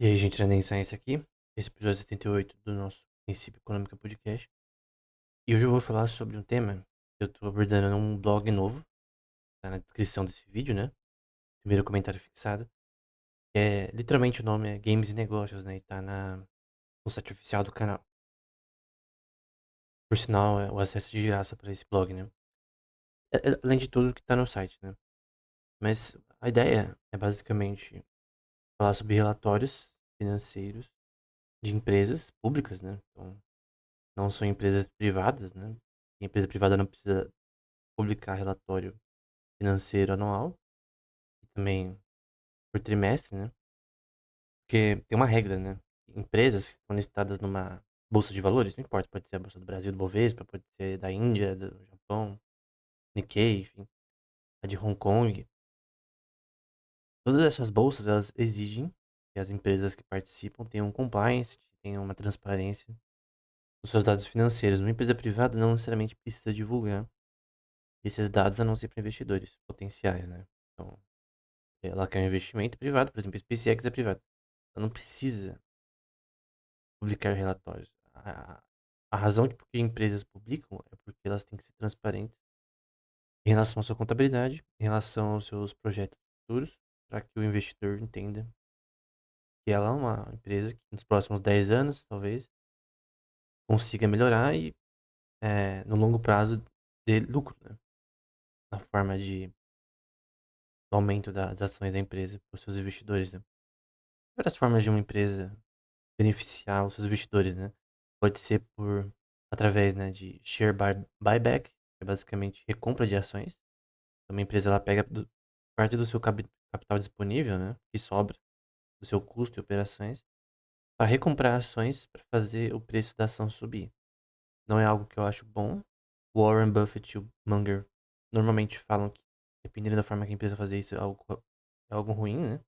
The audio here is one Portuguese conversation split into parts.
E aí, gente, Enem Science aqui. Esse episódio 78 do nosso Princípio Econômico Podcast. E hoje eu vou falar sobre um tema que eu tô abordando num blog novo, tá na descrição desse vídeo, né? Primeiro comentário fixado. Que é, literalmente o nome é Games e Negócios, né? E tá no site oficial do canal. Por sinal, é o acesso de graça para esse blog, né? Além de tudo que tá no site, né? Mas a ideia é basicamente falar sobre relatórios financeiros de empresas públicas, né? Então, não são empresas privadas, né? A empresa privada não precisa publicar relatório financeiro anual e também por trimestre, né? Porque tem uma regra, né? Empresas que estão listadas numa bolsa de valores, não importa, pode ser a bolsa do Brasil, do Bovespa, pode ser da Índia, do Japão, Nikkei, enfim, a de Hong Kong. Todas essas bolsas, elas exigem que as empresas que participam tenham um compliance, tenham uma transparência nos seus dados financeiros. Uma empresa privada não necessariamente precisa divulgar esses dados a não ser para investidores potenciais, né? Então, ela quer um investimento privado, por exemplo, a SpaceX é privada. Ela não precisa publicar relatórios. A razão de por que empresas publicam é porque elas têm que ser transparentes em relação à sua contabilidade, em relação aos seus projetos futuros, para que o investidor entenda que ela é uma empresa que nos próximos 10 anos, talvez, consiga melhorar e, no longo prazo, dê lucro, né? Na forma de aumento das ações da empresa para os seus investidores, né? Várias formas de uma empresa beneficiar os seus investidores, né? Pode ser por através, né, de buyback, que é basicamente recompra de ações. Então, uma empresa ela pega parte do seu capital disponível, né, que sobra do seu custo e operações, para recomprar ações para fazer o preço da ação subir. Não é algo que eu acho bom. Warren Buffett e o Munger normalmente falam que, dependendo da forma que a empresa fazer isso, é algo ruim, né?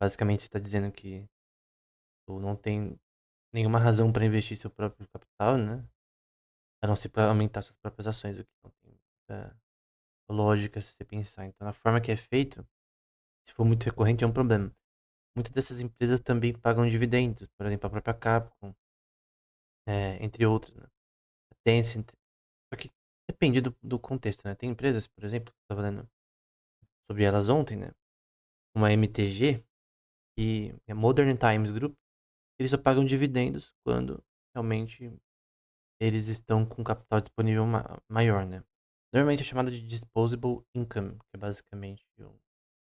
Basicamente, você está dizendo que tu não tem nenhuma razão para investir seu próprio capital, né? A não ser para aumentar suas próprias ações, o que não tem muita lógica se você pensar. Então, a forma que é feito, se for muito recorrente, é um problema. Muitas dessas empresas também pagam dividendos, por exemplo, a própria Capcom, entre outras, né? A Tencent. Só que depende do contexto, né? Tem empresas, por exemplo, que eu estava lendo sobre elas ontem, né? Uma MTG, que é Modern Times Group, eles só pagam dividendos quando realmente eles estão com capital disponível maior, né? Normalmente é chamado de disposable income, que é basicamente o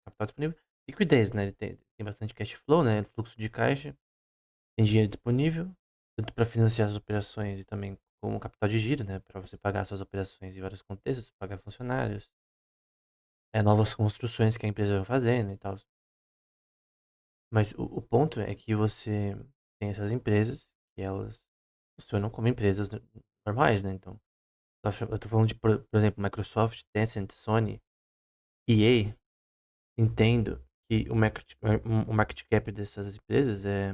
capital disponível. Liquidez, né? Ele tem bastante cash flow, né? Fluxo de caixa, tem dinheiro disponível, tanto para financiar as operações e também como capital de giro, né? Para você pagar suas operações em vários contextos, pagar funcionários, novas construções que a empresa vai fazendo e tal. Mas o ponto é que você tem essas empresas que elas funcionam como empresas normais, né? Então, eu tô falando de, por exemplo, Microsoft, Tencent, Sony, EA, Nintendo, que o market cap dessas empresas é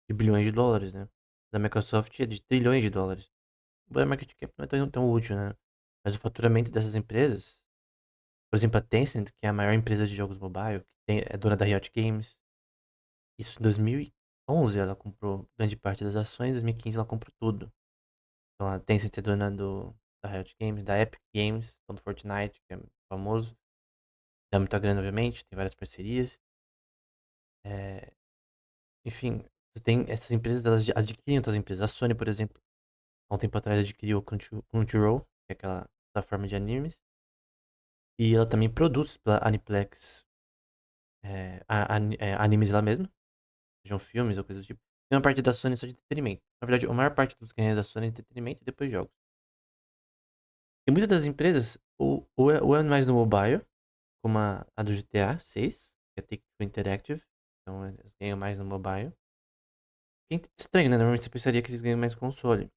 de bilhões de dólares, né? Da Microsoft é de trilhões de dólares. O market cap não é tão útil, né? Mas o faturamento dessas empresas, por exemplo, a Tencent, que é a maior empresa de jogos mobile, é dona da Riot Games. Isso em 2011 ela comprou grande parte das ações, em 2015 ela comprou tudo. Então a Tencent é dona da Riot Games, da Epic Games, então do Fortnite, que é famoso. Dá muita grana, obviamente, tem várias parcerias. É, enfim, você tem essas empresas, elas adquirem outras empresas. A Sony, por exemplo, há um tempo atrás adquiriu o Crunchyroll, que é aquela plataforma de animes. E ela também produz pela Aniplex animes lá mesma, sejam filmes ou coisas do tipo. Tem uma parte da Sony só de entretenimento. Na verdade, a maior parte dos ganhos da Sony é entretenimento e depois jogos. E muitas das empresas, ou é mais no mobile, como a do GTA 6, que é Take-Two Interactive. Então eles ganham mais no mobile. Que é estranho, né? Normalmente você pensaria que eles ganham mais console.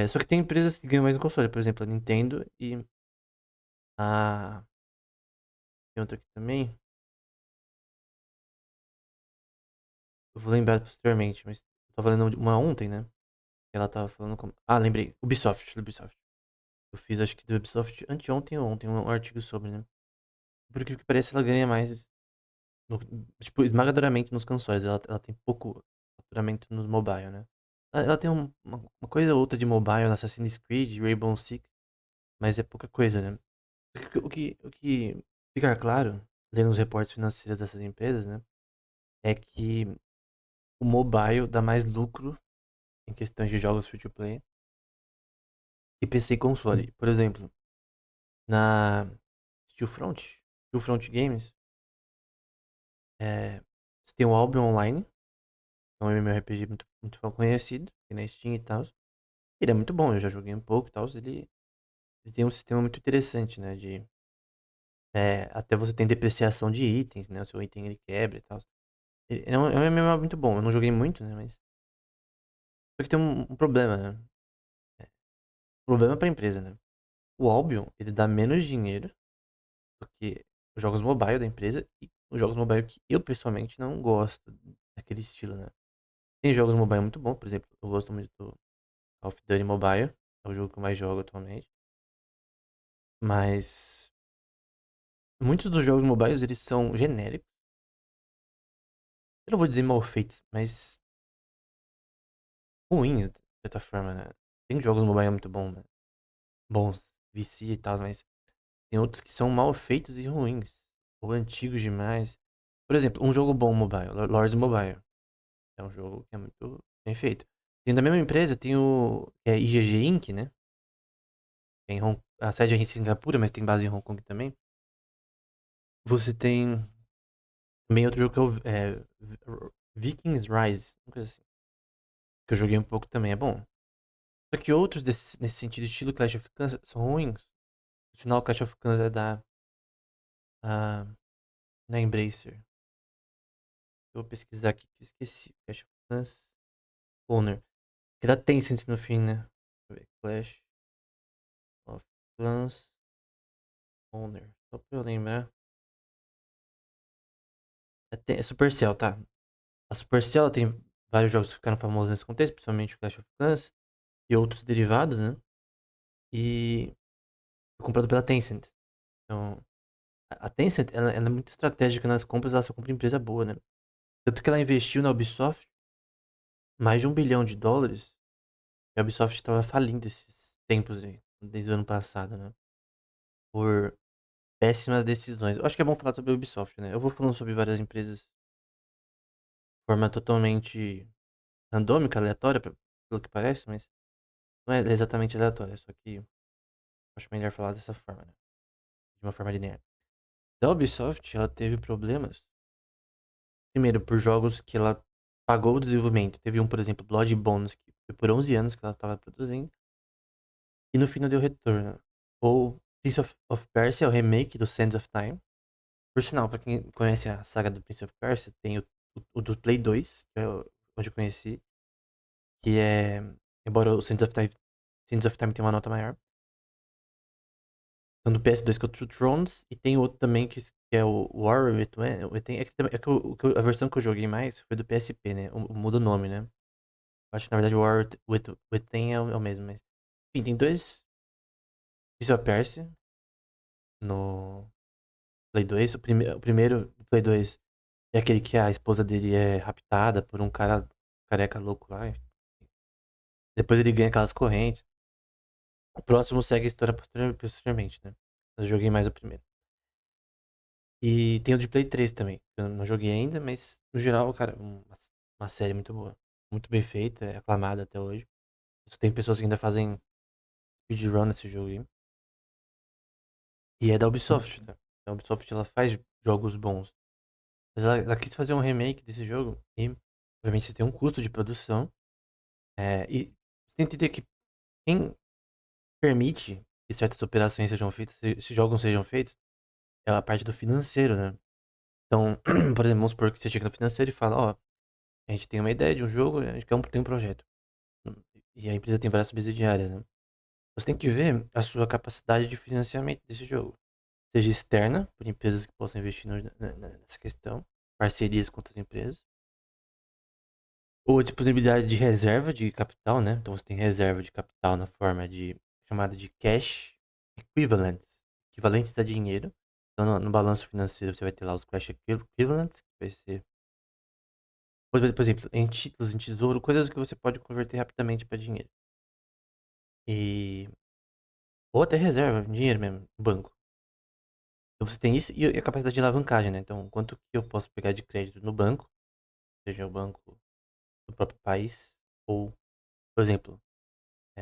Só que tem empresas que ganham mais no console, por exemplo, a Nintendo e a. Tem outra aqui também. Eu vou lembrar posteriormente, mas eu tava lendo uma ontem, né? Ela tava falando como. Ah, lembrei. Ubisoft. Eu fiz acho que do Ubisoft anteontem ou ontem um artigo sobre, né? Por que parece ela ganha mais. no tipo, esmagadoramente nos consoles, ela tem pouco faturamento nos mobile, né. Ela tem uma coisa ou outra de mobile no Assassin's Creed, Rainbow Six, mas é pouca coisa, né. O que fica claro, lendo os reportes financeiros dessas empresas, né, é que o mobile dá mais lucro em questões de jogos free to play que PC e console. Por exemplo, na Stillfront Games, você tem o Albion Online, é um MMORPG muito conhecido, tem na Steam e tal. Ele é muito bom, eu já joguei um pouco e tal. Ele tem um sistema muito interessante, né? Até você tem depreciação de itens, né? O seu item ele quebra e tal. É um MMO muito bom. Eu não joguei muito, né? Mas. Só que tem um problema, né? Problema pra empresa, né? O Albion, ele dá menos dinheiro do que os jogos mobile da empresa e os jogos mobile que eu pessoalmente não gosto daquele estilo, né? Tem jogos mobile muito bons, por exemplo, eu gosto muito do Call of Duty Mobile, é o jogo que eu mais jogo atualmente. Mas muitos dos jogos mobiles eles são genéricos. Eu não vou dizer mal feitos, mas ruins, de certa forma, né? Tem jogos mobile muito bons, né? Bons, vicia e tal, mas tem outros que são mal feitos e ruins. Ou antigos demais. Por exemplo, um jogo bom mobile, Lords Mobile. É um jogo que é muito bem feito. Tem da mesma empresa, tem o IGG Inc., né? A sede é em Singapura, mas tem base em Hong Kong também. Você tem também outro jogo que Vikings Rise, uma coisa assim. Que eu joguei um pouco também, é bom. Só que outros nesse sentido, estilo Clash of Clans, são ruins. No final, Clash of Clans é a, da Embracer. Eu vou pesquisar aqui, que eu esqueci. Clash of Clans Owner. Que dá Tencent no fim, né? Deixa eu ver. Clash of Clans Owner. Só pra eu lembrar. É Supercell, tá? A Supercell tem vários jogos que ficaram famosos nesse contexto, principalmente o Clash of Clans e outros derivados, né? E foi comprado pela Tencent. Então, a Tencent, ela é muito estratégica nas compras, ela só compra empresa boa, né? Tanto que ela investiu na Ubisoft mais de US$ 1 bilhão. E a Ubisoft estava falindo esses tempos aí, desde o ano passado, né? Por péssimas decisões. Eu acho que é bom falar sobre a Ubisoft, né? Eu vou falando sobre várias empresas de forma totalmente randômica, aleatória, pelo que parece, mas não é exatamente aleatória, só que eu acho melhor falar dessa forma, né? De uma forma linear. Da Ubisoft, ela teve problemas, primeiro, por jogos que ela pagou o desenvolvimento. Teve um, por exemplo, Blood Bones, que foi por 11 anos que ela estava produzindo, e no fim não deu retorno. Ou Prince of Persia, o remake do Sands of Time. Por sinal, pra quem conhece a saga do Prince of Persia, tem o do Play 2, que é onde eu conheci, que é. Embora o Sands of Time tenha uma nota maior. Então, do PS2 que é o True Thrones, e tem outro também que é o Warrior a versão que eu joguei mais foi do PSP, né? Muda o nome, né? Acho que na verdade o Warrior with Ten é o mesmo, mas. Enfim, tem dois Prince of Persia no Play 2. O primeiro do Play 2 é aquele que a esposa dele é raptada por um cara careca louco lá. Depois ele ganha aquelas correntes. O próximo segue a história posteriormente, né? Eu joguei mais o primeiro. E tem o de Play 3 também. Eu não joguei ainda, mas no geral, cara, uma série muito boa. Muito bem feita, é aclamada até hoje. Tem pessoas que ainda fazem speedrun nesse jogo aí. E é da Ubisoft, né? A Ubisoft ela faz jogos bons. Mas ela quis fazer um remake desse jogo e, obviamente, você tem um custo de produção. E você tem que entender que quem permite que certas operações sejam feitas, esses jogos sejam feitos, é a parte do financeiro, né? Então, por exemplo, vamos supor que você chega no financeiro e fala, ó, a gente tem uma ideia de um jogo, a gente tem um projeto. E a empresa tem várias subsidiárias, né? Você tem que ver a sua capacidade de financiamento desse jogo. Seja externa, por empresas que possam investir nessa questão, parcerias com outras empresas, ou a disponibilidade de reserva de capital, né? Então você tem reserva de capital na forma de chamada de cash equivalents, equivalentes a dinheiro. Então, no balanço financeiro, você vai ter lá os cash equivalents, que vai ser, por exemplo, em títulos, em tesouro, coisas que você pode converter rapidamente para dinheiro. E, ou até reserva, dinheiro mesmo, no banco. Então, você tem isso e a capacidade de alavancagem, né? Então, quanto que eu posso pegar de crédito no banco, seja o banco do próprio país, ou, por exemplo,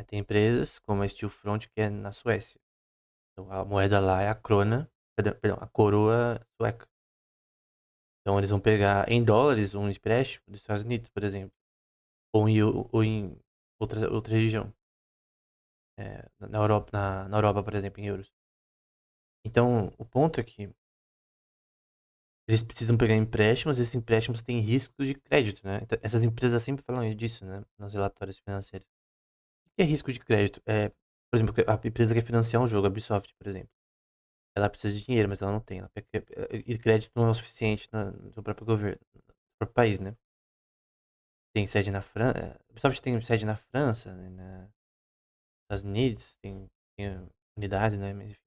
tem empresas como a Stillfront, que é na Suécia. Então, a moeda lá é a krona, perdão, a coroa sueca. Então, eles vão pegar em dólares um empréstimo dos Estados Unidos, por exemplo, ou em outra região, na Europa, na Europa, por exemplo, em euros. Então, o ponto é que eles precisam pegar empréstimos, esses empréstimos têm risco de crédito, né? Então, essas empresas sempre falam disso, né? Nos relatórios financeiros. O que é risco de crédito? Por exemplo, a empresa quer financiar um jogo, a Ubisoft, por exemplo. Ela precisa de dinheiro, mas ela não tem. E crédito não é o suficiente no próprio governo, no próprio país, né? Tem sede na França. A Ubisoft tem sede na França, né? Nos Estados Unidos, tem unidades, né? Mas, enfim,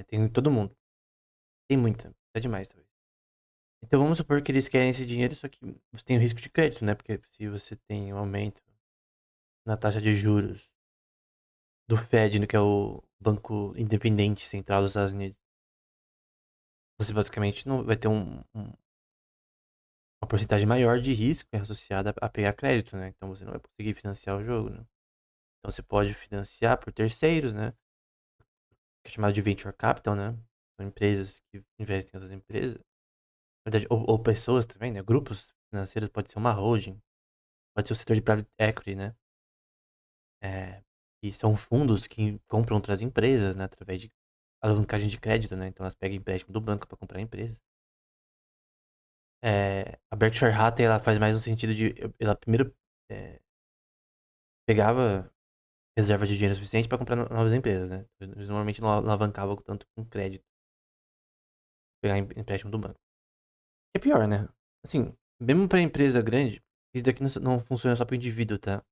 tem em todo mundo. Tem muita. É demais, talvez. Então vamos supor que eles querem esse dinheiro, só que você tem o risco de crédito, né? Porque se você tem um aumento na taxa de juros do Fed, que é o Banco Independente Central dos Estados Unidos, você basicamente não vai ter uma porcentagem maior de risco associada a pegar crédito, né? Então você não vai conseguir financiar o jogo, né? Então você pode financiar por terceiros, né? Que é chamado de venture capital, né? São empresas que investem em outras empresas. Na verdade, ou pessoas também, né? Grupos financeiros, pode ser uma holding, pode ser o setor de private equity, né? É, e são fundos que compram outras empresas, né? Através de alavancagem de crédito, né? Então elas pegam empréstimo do banco para comprar a empresa. A Berkshire Hathaway, ela faz mais no sentido de... Ela primeiro pegava reserva de dinheiro suficiente para comprar novas empresas, né? Eles normalmente não alavancavam tanto com crédito, pegar empréstimo do banco. É pior, né? Assim, mesmo para empresa grande, isso daqui não funciona só para o indivíduo, tá?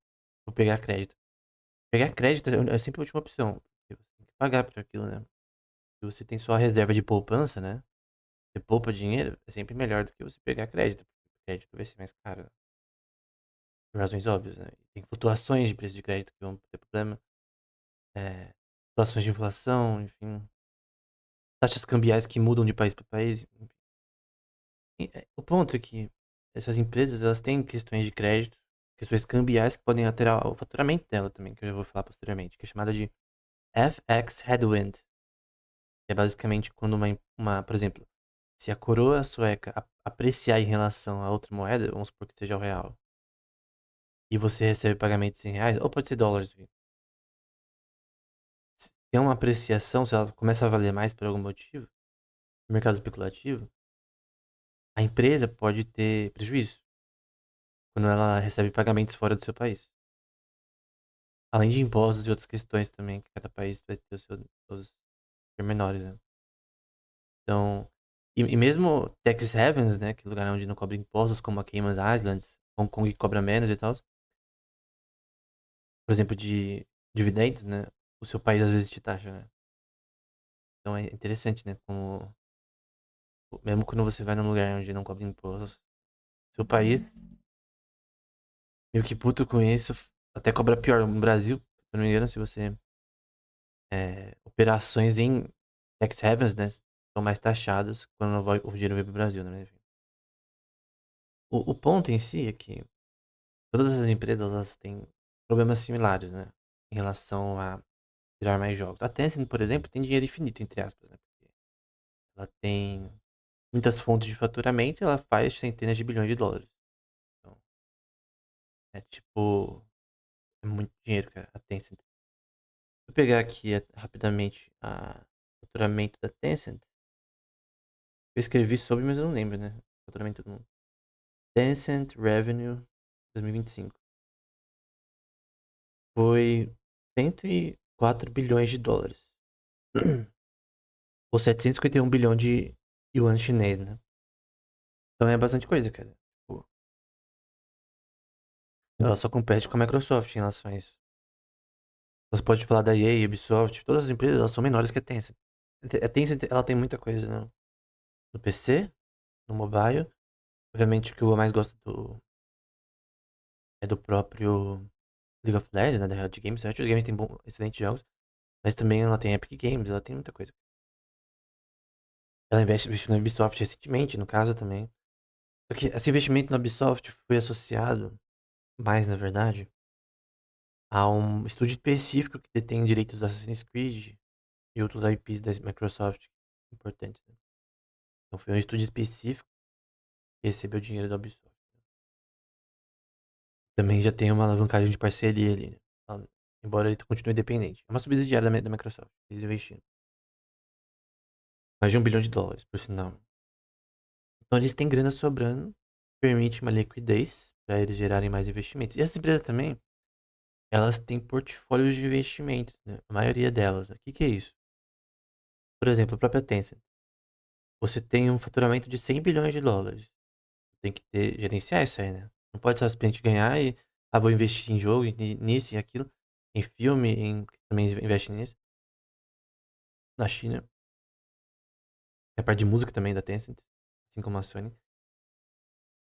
Vou pegar crédito. Pegar crédito é sempre a última opção. Porque você tem que pagar por aquilo, né? Se você tem só a reserva de poupança, né? Você poupa dinheiro, é sempre melhor do que você pegar crédito. Porque crédito vai ser mais caro, né? Por razões óbvias, né? Tem flutuações de preço de crédito que vão ter problema. É, flutuações de inflação, enfim. Taxas cambiais que mudam de país para país. O ponto é que essas empresas, elas têm questões de crédito, questões cambiais que podem alterar o faturamento dela também, que eu já vou falar posteriormente, que é chamada de FX Headwind. Que é basicamente quando por exemplo, se a coroa sueca apreciar em relação a outra moeda, vamos supor que seja o real, e você recebe pagamentos em reais, ou pode ser dólares, se tem uma apreciação, se ela começa a valer mais por algum motivo, no mercado especulativo, a empresa pode ter prejuízo quando ela recebe pagamentos fora do seu país. Além de impostos e outras questões também, que cada país vai ter os pormenores, né? Então, e mesmo tax havens, né, que é lugar onde não cobra impostos, como a Cayman Islands, Hong Kong que cobra menos e tal, por exemplo, de dividendos, né, o seu país às vezes te taxa, né? Então é interessante, né, como mesmo quando você vai num lugar onde não cobra impostos, seu país, meio que puto com isso, até cobra pior. No Brasil, se eu não me engano, se você operações em tax havens, né, são mais taxadas quando o dinheiro vem pro Brasil, né? Enfim. O ponto em si é que todas as empresas elas têm problemas similares, né? Em relação a tirar mais jogos. A Tencent, por exemplo, tem dinheiro infinito, entre aspas, né? Porque ela tem muitas fontes de faturamento e ela faz centenas de bilhões de dólares. Então, é tipo, é muito dinheiro, cara, a Tencent. Vou pegar aqui rapidamente o faturamento da Tencent. Eu escrevi sobre, mas eu não lembro, né? Faturamento do mundo. Tencent Revenue 2025. Foi 104 bilhões de dólares. Ou 751 bilhões de yuan chinês, né? Então é bastante coisa, cara. Tipo, ela só compete com a Microsoft em relação a isso. Você pode falar da EA, Ubisoft, todas as empresas elas são menores que a Tencent. Ela tem muita coisa no PC, no mobile. Obviamente o que eu mais gosto é do próprio League of Legends, né? Da Riot Games. A Riot Games tem excelentes jogos, mas também ela tem Epic Games, ela tem muita coisa. Ela investiu na Ubisoft recentemente, no caso também. Só que esse investimento na Ubisoft foi associado, mais na verdade, a um estúdio específico que detém direitos do Assassin's Creed e outros IPs da Microsoft importantes, né? Então foi um estúdio específico que recebeu dinheiro da Ubisoft. Também já tem uma alavancagem de parceria ali, né? Embora ele continue independente. É uma subsidiária da Microsoft. Eles investiram mais de US$ 1 bilhão, por sinal. Então eles têm grana sobrando, permite uma liquidez para eles gerarem mais investimentos. E essas empresas também, elas têm portfólios de investimentos, né? A maioria delas, né? O que que é isso? Por exemplo, a própria Tencent. Você tem um faturamento de US$ 100 bilhões. Tem que gerenciar isso aí, né? Não pode só simplesmente ganhar e vou investir em jogo, nisso e aquilo, em filme, também investe nisso. Na China, tem a parte de música também da Tencent, assim como a Sony.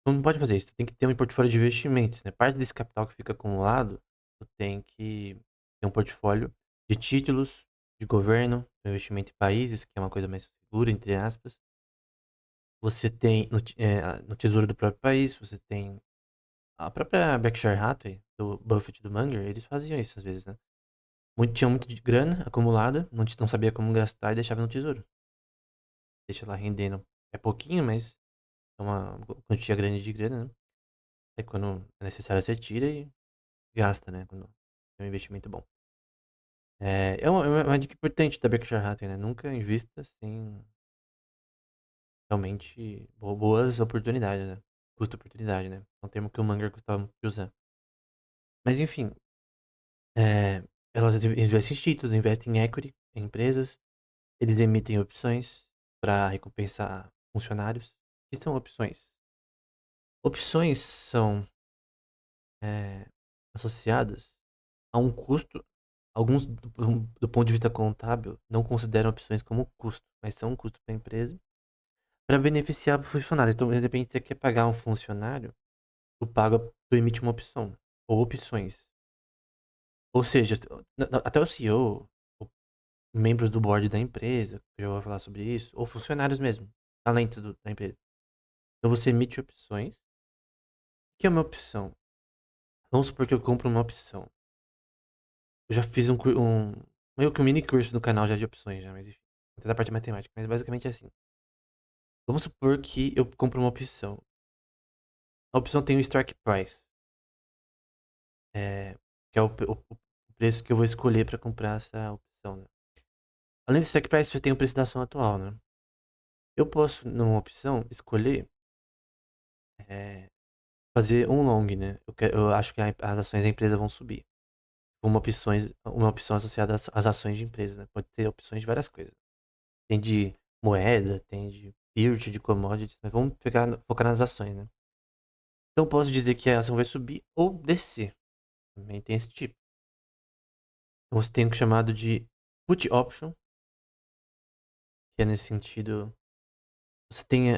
Então não pode fazer isso, tu tem que ter um portfólio de investimentos, né? Parte desse capital que fica acumulado, tu tem que ter um portfólio de títulos de governo, investimento em países, que é uma coisa mais segura, entre aspas. Você tem no tesouro do próprio país, você tem a própria Berkshire Hathaway, do Buffett e do Munger, eles faziam isso às vezes, né? Tinha muito de grana acumulada, não sabia como gastar e deixava no tesouro. Deixa lá rendendo. É pouquinho, mas é uma quantia grande de grana, né? É quando é necessário você tira e gasta, né? Quando é um investimento bom. É uma dica importante da Berkshire Hathaway, né? Nunca invista sem realmente boas oportunidades, né? Custo-oportunidade, né? É um termo que o Munger gostava muito de usar. Mas enfim, é, elas investem em títulos, investem em equity, em empresas. Eles emitem opções para recompensar funcionários. O que são opções? Opções são é, associadas a um custo. Alguns, do ponto de vista contábil, não consideram opções como custo, mas são um custo para a empresa para beneficiar o funcionário. Então, de repente, você quer pagar um funcionário, tu emite uma opção, ou opções. Ou seja, até o CEO, ou membros do board da empresa, que eu já vou falar sobre isso, ou funcionários mesmo, além da empresa. Então, você emite opções. O que é uma opção? Vamos supor que eu compro uma opção. Eu já fiz meio que um mini curso no canal já de opções, já, mas enfim. Até da parte matemática, mas basicamente é assim. Vamos supor que eu compro uma opção. A opção tem um strike price, que é o preço que eu vou escolher para comprar essa opção, né? Além do strike price, você tem o preço da ação atual, né? Eu posso, numa opção, escolher é, fazer um long, né? Eu acho que as ações da empresa vão subir. Uma opção associada às ações de empresa, né? Pode ter opções de várias coisas. Tem de moeda, tem de peer, de commodities, mas vamos focar nas ações, né? Então posso dizer que a ação vai subir ou descer. Também tem esse tipo. Então, você tem o que é chamado de put option, que é nesse sentido. Você tem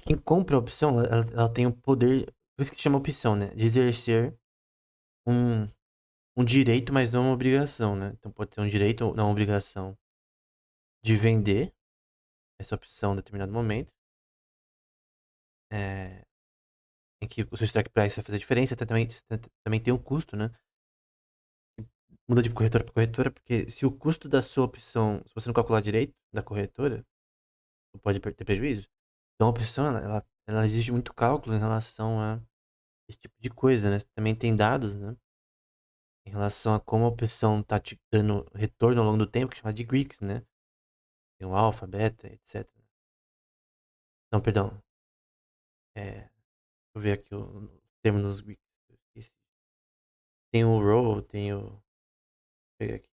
quem compra a opção, ela tem o poder. Por isso que chama opção, né? De exercer um, um direito, mas não uma obrigação, né? Então pode ter um direito ou não uma obrigação de vender essa opção em determinado momento. É, em que o seu strike price vai fazer diferença, também tem um custo, né? Muda de corretora para corretora, porque se o custo da sua opção, se você não calcular direito da corretora, você pode ter prejuízo. Então a opção, ela exige muito cálculo em relação a esse tipo de coisa, né? Você também tem dados, né? Em relação a como a opção tá te dando retorno ao longo do tempo, que chama de Greeks, né? Tem o alfa, beta, etc. Não, perdão. Deixa eu ver aqui o termo dos Greeks. Eu esqueci. Tem o row, tem o. Vou pegar aqui.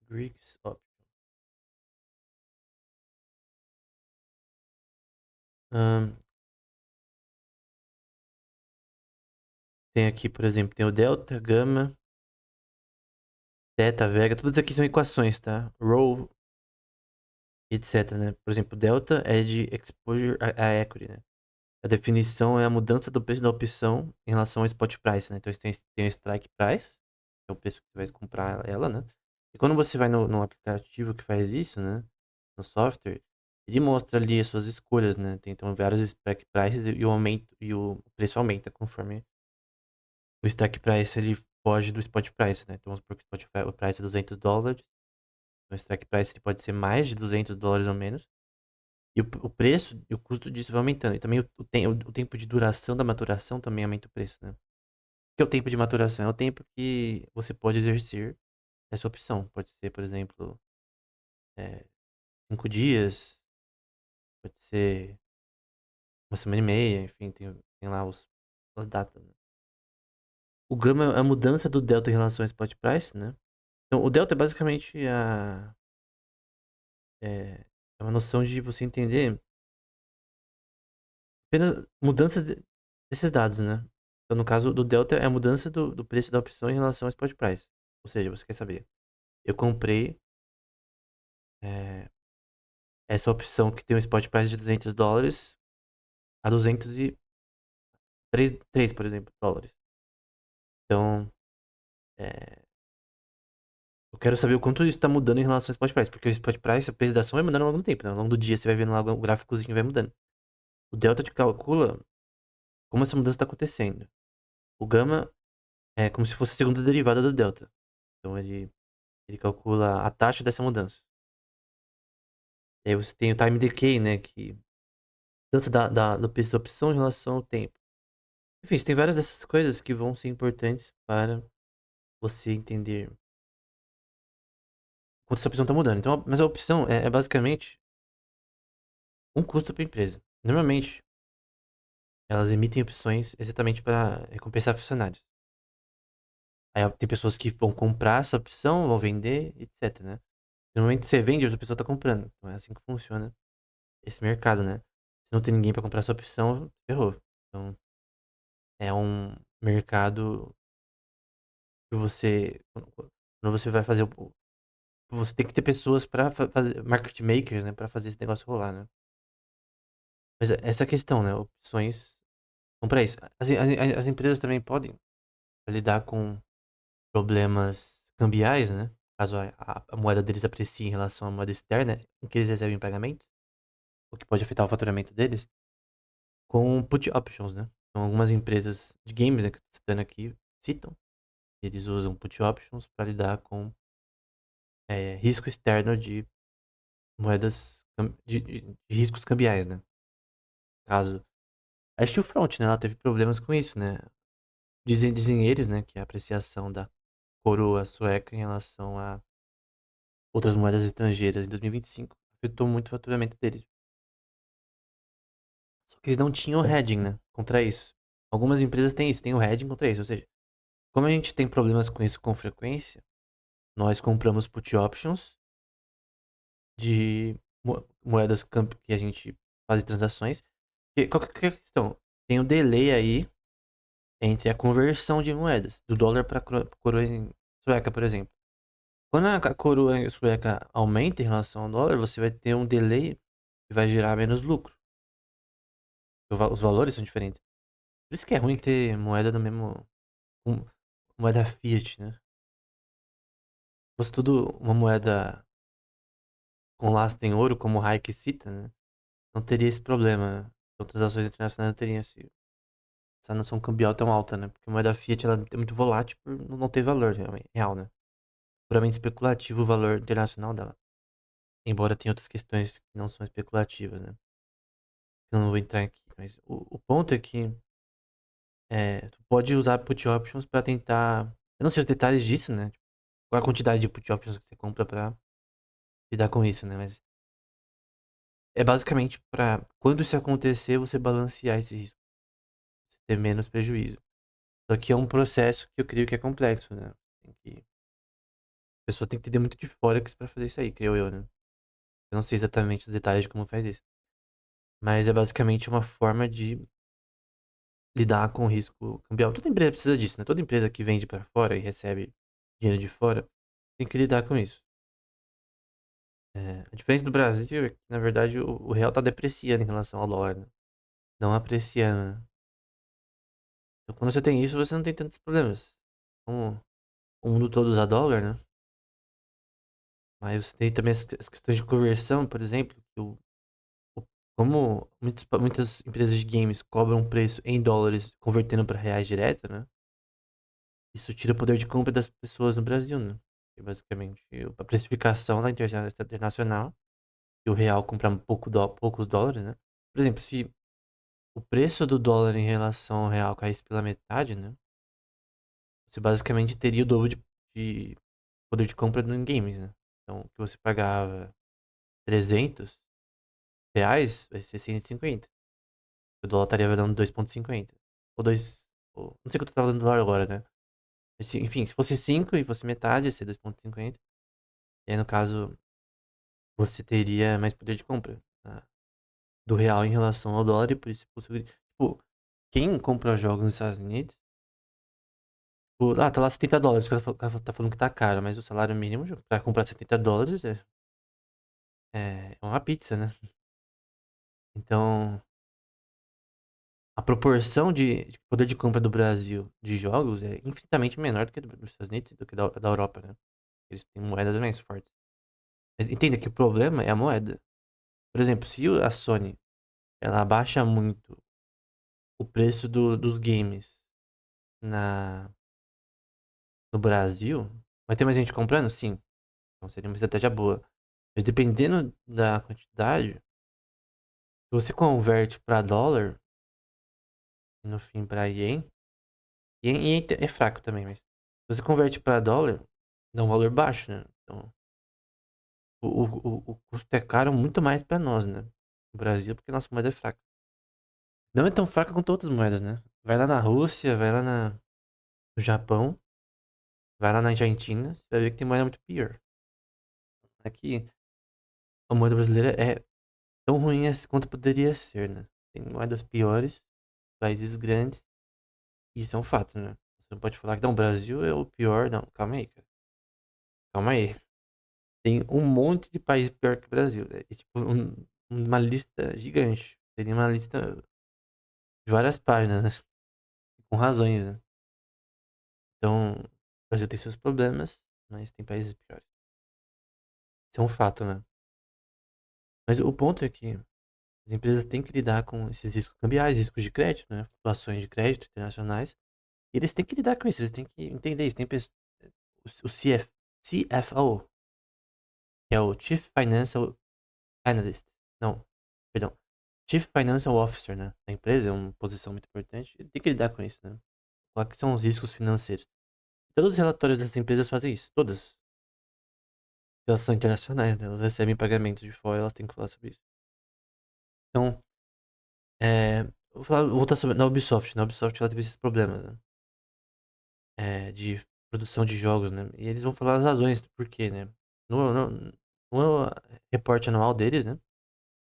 Greeks option. Ahn, tem aqui, por exemplo, tem o delta, gama, Teta, vega, todas aqui são equações, tá? Rho, etc, né? Por exemplo, delta é de exposure a equity, né? A definição é a mudança do preço da opção em relação ao spot price, né? Então, você tem o strike price, que é o preço que você vai comprar ela, né? E quando você vai no aplicativo que faz isso, né? No software, ele mostra ali as suas escolhas, né? Tem então vários strike prices e o aumento e o preço aumenta conforme o strike price ele foge do spot price, né? Então, vamos supor que o price é $200, o strike price ele pode ser mais de $200 ou menos. E o preço e o custo disso vai aumentando. E também o tempo de duração da maturação também aumenta o preço, né? O que é o tempo de maturação? É o tempo que você pode exercer essa opção. Pode ser, por exemplo, 5 dias, pode ser uma semana e meia, enfim, tem lá as datas, né? O gama é a mudança do delta em relação ao spot price, né? Então, o delta é basicamente é, é uma noção de você entender apenas mudanças desses dados, né? Então, no caso do delta, é a mudança do preço da opção em relação ao spot price. Ou seja, você quer saber, eu comprei essa opção que tem um spot price de $200 a 203, por exemplo, dólares. Então, é, eu quero saber o quanto isso está mudando em relação ao spot price, porque o spot price, a preço da ação vai mudando ao longo do tempo, né? Ao longo do dia você vai vendo lá o gráficozinho vai mudando. O delta te calcula como essa mudança está acontecendo. O gama é como se fosse a segunda derivada do delta. Então, ele calcula a taxa dessa mudança. E aí você tem o time decay, né? Que mudança do preço da opção em relação ao tempo. Enfim, você tem várias dessas coisas que vão ser importantes para você entender quanto essa opção está mudando. Então, mas a opção é basicamente um custo para a empresa. Normalmente, elas emitem opções exatamente para recompensar funcionários. Aí tem pessoas que vão comprar essa opção, vão vender, etc, né? Normalmente você vende, outra pessoa está comprando. Então é assim que funciona esse mercado, né? Se não tem ninguém para comprar essa opção, ferrou. Então, é um mercado que você quando você vai fazer você tem que ter pessoas para fazer market makers, né, para fazer esse negócio rolar, né? Mas essa é a questão, né? Opções são para isso. As empresas também podem lidar com problemas cambiais, né? Caso a moeda deles aprecie em relação à moeda externa em que eles recebem pagamentos, o que pode afetar o faturamento deles, com put options, né? Então, algumas empresas de games, né, que eu tô citando aqui, citam, eles usam put options para lidar com risco externo de moedas, de riscos cambiais, né? Caso. A Steel Front, né? Ela teve problemas com isso, né? Dizem eles, né? Que a apreciação da coroa sueca em relação a outras moedas estrangeiras em 2025 afetou muito o faturamento deles. Só que eles não tinham hedging, né? Contra isso. Algumas empresas têm isso, têm o hedging contra isso. Ou seja, como a gente tem problemas com isso com frequência, nós compramos put options de moedas que a gente faz transações. E qual que é a questão? Tem um delay aí entre a conversão de moedas, do dólar para coroa sueca, por exemplo. Quando a coroa sueca aumenta em relação ao dólar, você vai ter um delay que vai gerar menos lucro. Os valores são diferentes. Por isso que é ruim ter moeda do mesmo. um- Moeda fiat, né? Se fosse tudo uma moeda com lastro em ouro, como o Hayek cita, né? Não teria esse problema. Outras ações internacionais não teriam essa noção cambial tão alta, né? Porque a moeda fiat ela é muito volátil por não ter valor real, né? Puramente especulativo o valor internacional dela. Embora tenha outras questões que não são especulativas, né? Eu não vou entrar aqui. Mas o ponto é que tu pode usar put options para tentar. Eu não sei os detalhes disso, né? Tipo, qual a quantidade de put options que você compra para lidar com isso, né? Mas é basicamente para quando isso acontecer, você balancear esse risco, você ter menos prejuízo. Só que é um processo que eu creio que é complexo, né? A pessoa tem que entender muito de Forex para fazer isso aí, creio eu, né? Eu não sei exatamente os detalhes de como faz isso. Mas é basicamente uma forma de lidar com o risco cambial. Toda empresa precisa disso, né? Toda empresa que vende para fora e recebe dinheiro de fora, tem que lidar com isso. A diferença do Brasil é que, na verdade, o real tá depreciando em relação ao dólar, né? Não apreciando, né? Então, quando você tem isso, você não tem tantos problemas. Como o mundo todo usa dólar, né? Mas você tem também as questões de conversão, por exemplo, que o- como muitas empresas de games cobram um preço em dólares convertendo para reais direto, né? Isso tira o poder de compra das pessoas no Brasil, né? Que basicamente a precificação na internacional e o real compra poucos dólares, né? Por exemplo, se o preço do dólar em relação ao real caísse pela metade, né? Você basicamente teria o dobro de poder de compra em games, né? Então, o que você pagava 300 reais, vai ser 150. O dólar estaria valendo 2,50. Ou 2. Não sei quanto tá valendo o dólar agora, né? Enfim, se fosse 5 e fosse metade, ia ser 2,50. E aí, no caso, você teria mais poder de compra, tá? Do real em relação ao dólar e por isso tipo, quem compra jogos nos Estados Unidos, tá lá $70, o cara tá falando que tá caro, mas o salário mínimo pra comprar $70 é uma pizza, né? Então, a proporção de poder de compra do Brasil de jogos é infinitamente menor do que dos Estados Unidos e do que da Europa, né? Eles têm moedas mais fortes. Mas entenda que o problema é a moeda. Por exemplo, se a Sony ela abaixa muito o preço dos games na, no Brasil, vai ter mais gente comprando? Sim. Então seria uma estratégia boa. Mas dependendo da quantidade, se você converte para dólar, e no fim para ien é fraco também, mas se você converte para dólar, dá um valor baixo, né? Então o custo é caro muito mais para nós, né? No Brasil, porque nossa moeda é fraca. Não é tão fraca quanto outras moedas, né? Vai lá na Rússia, vai lá no Japão, vai lá na Argentina, você vai ver que tem moeda muito pior. Aqui, a moeda brasileira é tão ruim quanto poderia ser, né? Tem moedas piores, países grandes, e isso é um fato, né? Você não pode falar que não, o Brasil é o pior, não. Calma aí, cara. Calma aí. Tem um monte de país pior que o Brasil, né? E, tipo, uma lista gigante. Seria uma lista de várias páginas, né? Com razões, né? Então, o Brasil tem seus problemas, mas tem países piores. Isso é um fato, né? Mas o ponto é que as empresas têm que lidar com esses riscos cambiais, riscos de crédito, né? Flutuações de crédito internacionais. E eles têm que lidar com isso, eles têm que entender isso. Tem o CFO, que é o Chief Financial Analyst. Não, perdão. Chief Financial Officer, né? Da empresa, é uma posição muito importante. Ele tem que lidar com isso, né? Quais que são os riscos financeiros? Todos os relatórios dessas empresas fazem isso. Todas. Elas são internacionais, né? Elas recebem pagamentos de fora, elas têm que falar sobre isso. Então, vou voltar sobre na Ubisoft. Na Ubisoft ela teve esses problemas, né? De produção de jogos, né? E eles vão falar as razões do porquê, né? No reporte anual deles, né?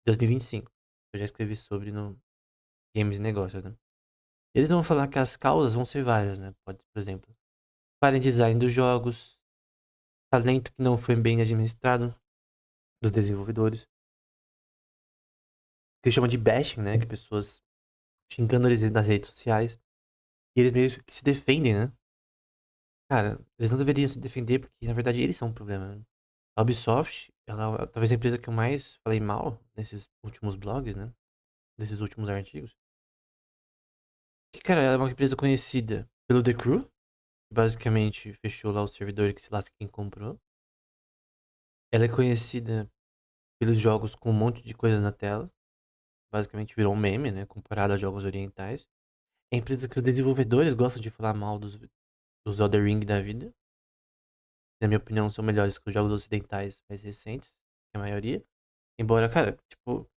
2025. Eu já escrevi sobre no Games e Negócios, né? Eles vão falar que as causas vão ser várias, né? Pode, por exemplo, falha em design dos jogos, talento que não foi bem administrado dos desenvolvedores, que eles chamam de bashing, né? Que pessoas xingando eles nas redes sociais. E eles meio que se defendem, né? Cara, eles não deveriam se defender porque, na verdade, eles são um problema, né? A Ubisoft, ela é talvez a empresa que eu mais falei mal nesses últimos blogs, né? Nesses últimos artigos. Que, cara, ela é uma empresa conhecida pelo The Crew, que basicamente fechou lá o servidor e que se lasca quem comprou. Ela é conhecida pelos jogos com um monte de coisas na tela. Basicamente virou um meme, né? Comparado a jogos orientais. É a empresa que os desenvolvedores gostam de falar mal dos Elder Ring da vida. Na minha opinião, são melhores que os jogos ocidentais mais recentes, que a maioria. Embora, cara, tipo,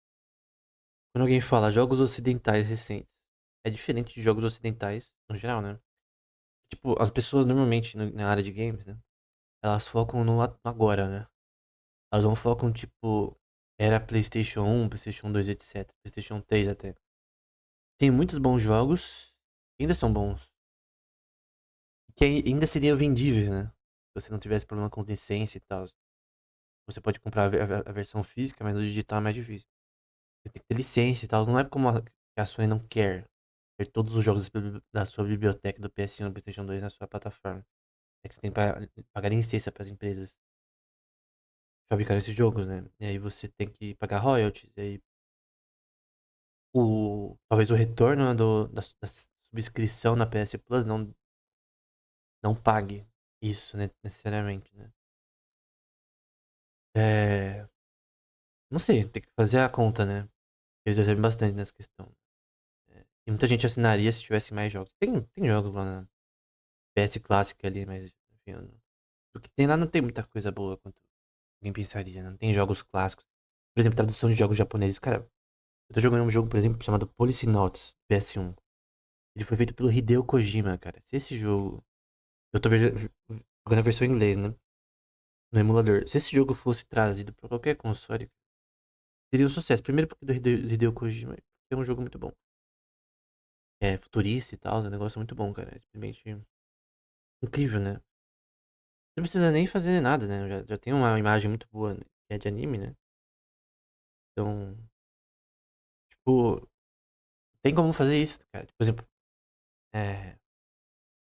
quando alguém fala jogos ocidentais recentes, é diferente de jogos ocidentais no geral, né? Tipo, as pessoas normalmente na área de games, né? Elas focam no agora, né? Elas não focam, tipo, era PlayStation 1, PlayStation 2, etc. PlayStation 3 até. Tem muitos bons jogos, que ainda são bons, que ainda seriam vendíveis, né? você não tivesse problema com licença e tal. Você pode comprar a versão física, mas no digital é mais difícil. Você tem que ter licença e tal. Não é como a Sony não quer ter todos os jogos da sua biblioteca do PS1 e do PlayStation 2 na sua plataforma. É que você tem que pagar licença para as empresas fabricar esses jogos, né? E aí você tem que pagar royalties. E aí talvez o retorno, né, da subscrição na PS Plus não pague isso, né, necessariamente, né? É, não sei, tem que fazer a conta, né? Eles recebem bastante nessa questão. É, e muita gente assinaria se tivesse mais jogos. Tem jogos lá na PS Classic ali, mas enfim, o que tem lá não tem muita coisa boa quanto alguém pensaria, né? Não tem jogos clássicos. Por exemplo, tradução de jogos japoneses. Cara, eu tô jogando um jogo, por exemplo, chamado Policenauts PS1. Ele foi feito pelo Hideo Kojima, cara. Se esse jogo. Eu tô jogando a versão em inglês, né? No emulador. Se esse jogo fosse trazido pra qualquer console, seria um sucesso. Primeiro porque do Hideo Kojima é um jogo muito bom. É futurista e tal, é um negócio muito bom, cara. É simplesmente incrível, né? Não precisa nem fazer nada, né? Já tem uma imagem muito boa, né? Que é de anime, né? Então, tipo, tem como fazer isso, cara. Por exemplo, é,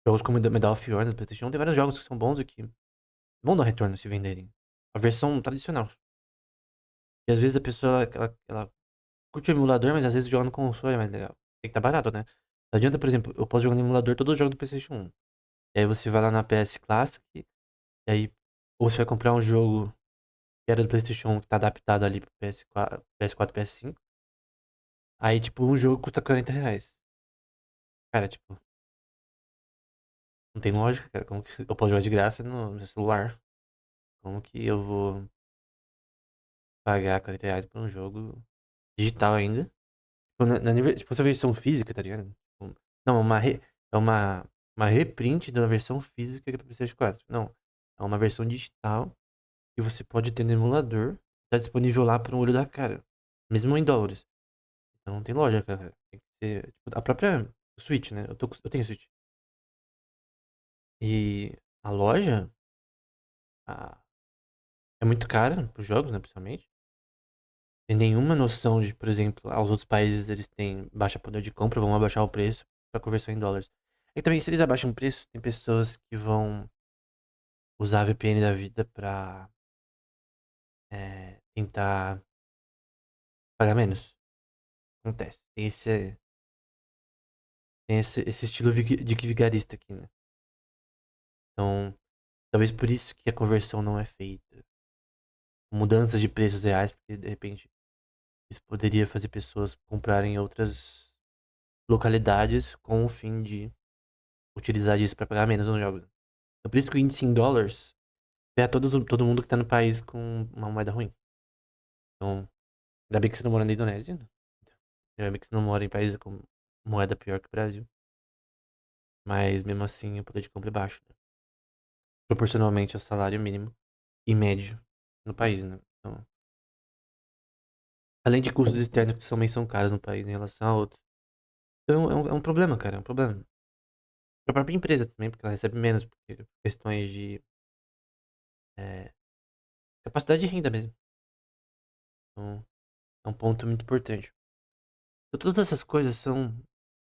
jogos como Medal of Honor do PlayStation tem vários jogos que são bons e que vão dar retorno se venderem. A versão tradicional. E às vezes a pessoa, ela curte o emulador, mas às vezes joga no console é mais legal. Tem que estar barato, né? Não adianta, por exemplo, eu posso jogar no emulador todos os jogos do PlayStation 1. E aí você vai lá na PS Classic, e aí, ou você vai comprar um jogo que era do PlayStation 1 que tá adaptado ali pro PS4, PS5. Aí, tipo, um jogo custa R$ 40. Cara, tipo, não tem lógica, cara. Como que eu posso jogar de graça no meu celular? Como que eu vou pagar R$ 40 por um jogo digital ainda? Tipo, tipo, essa versão física, tá ligado? Tipo, não, é uma reprint da versão física que é pro PlayStation 4. Não, é uma versão digital que você pode ter no emulador. Tá disponível lá pro olho da cara. Mesmo em dólares. Então não tem lógica, cara. Tem que ser, tipo, a própria Switch, né? Eu tenho Switch. E a loja a- é muito cara pros jogos, né? Principalmente. Tem nenhuma noção de, por exemplo, os outros países eles têm baixa poder de compra, vão abaixar o preço para conversão em dólares. E também, se eles abaixam o preço, tem pessoas que vão usar a VPN da vida pra tentar pagar menos. Acontece. Tem esse estilo de vigarista aqui, né? Então, talvez por isso que a conversão não é feita. Mudanças de preços reais, porque de repente isso poderia fazer pessoas comprarem em outras localidades com o fim de utilizar isso para pagar menos nos jogos. Então, por isso que o índice em dólares é todo mundo que tá no país com uma moeda ruim. Então, ainda bem que você não mora na Indonésia, né? Ainda bem que você não mora em países com moeda pior que o Brasil. Mas mesmo assim o poder de compra é baixo, né? Proporcionalmente ao salário mínimo e médio no país, né? Então, além de custos externos que também são caros no país em relação a outros. Então é um problema, cara, é um problema. Pra própria empresa também, porque ela recebe menos, porque questões de é, capacidade de renda mesmo. Então, é um ponto muito importante. Então, todas essas coisas são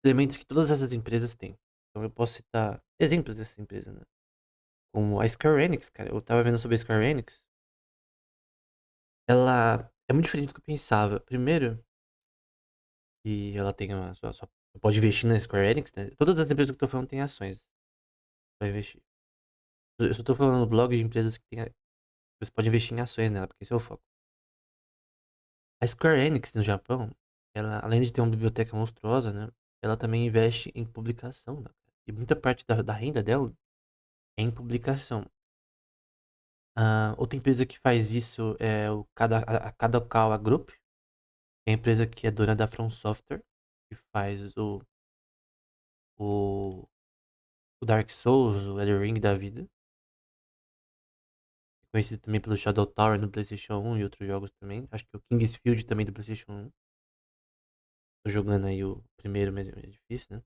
elementos que todas essas empresas têm. Então eu posso citar exemplos dessas empresas, né? Como a Square Enix, cara. Eu tava vendo sobre a Square Enix. Ela é muito diferente do que eu pensava. Primeiro, que ela tem você pode investir na Square Enix, né? Todas as empresas que eu tô falando têm ações pra investir. Eu só tô falando no blog de empresas que tem, você pode investir em ações nela, porque esse é o foco. A Square Enix no Japão, ela, além de ter uma biblioteca monstruosa, né? Ela também investe em publicação, né? E muita parte da renda dela é em publicação. Outra empresa que faz isso é a Kadokawa Group, que é a empresa que é dona da From Software, que faz o, o Dark Souls, o Elden Ring da vida. Conhecido também pelo Shadow Tower no PlayStation 1 e outros jogos também. Acho que o King's Field também do PlayStation 1. Tô jogando aí o primeiro, mas é difícil, né?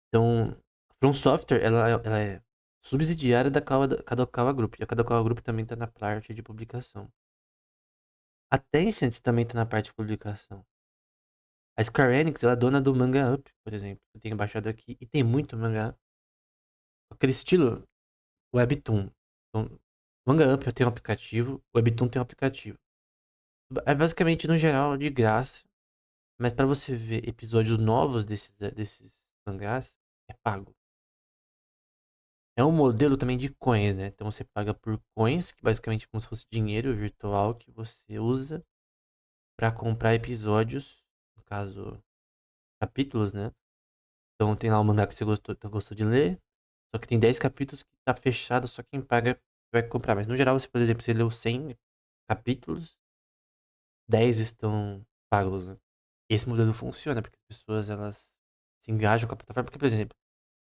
Então, a From Software, ela é. subsidiária da Kadokawa Group. E a Kadokawa Group também tá na parte de publicação. A Tencent também tá na parte de publicação. A Square Enix, ela é dona do Manga Up, por exemplo. Eu tenho baixado aqui. E tem muito mangá. Aquele estilo Webtoon. Então, Manga Up tem um aplicativo, Webtoon tem um aplicativo. É basicamente, no geral, de graça. Mas pra você ver episódios novos desses mangás, é pago. É um modelo também de coins, né? Então você paga por coins, que basicamente é como se fosse dinheiro virtual que você usa pra comprar episódios, no caso, capítulos, né? Então tem lá o mangá que você gostou de ler, só que tem 10 capítulos que tá fechado, só quem paga vai comprar. Mas no geral, você, por exemplo, você leu 100 capítulos, 10 estão pagos, né? Esse modelo funciona porque as pessoas elas se engajam com a plataforma. Porque, por exemplo,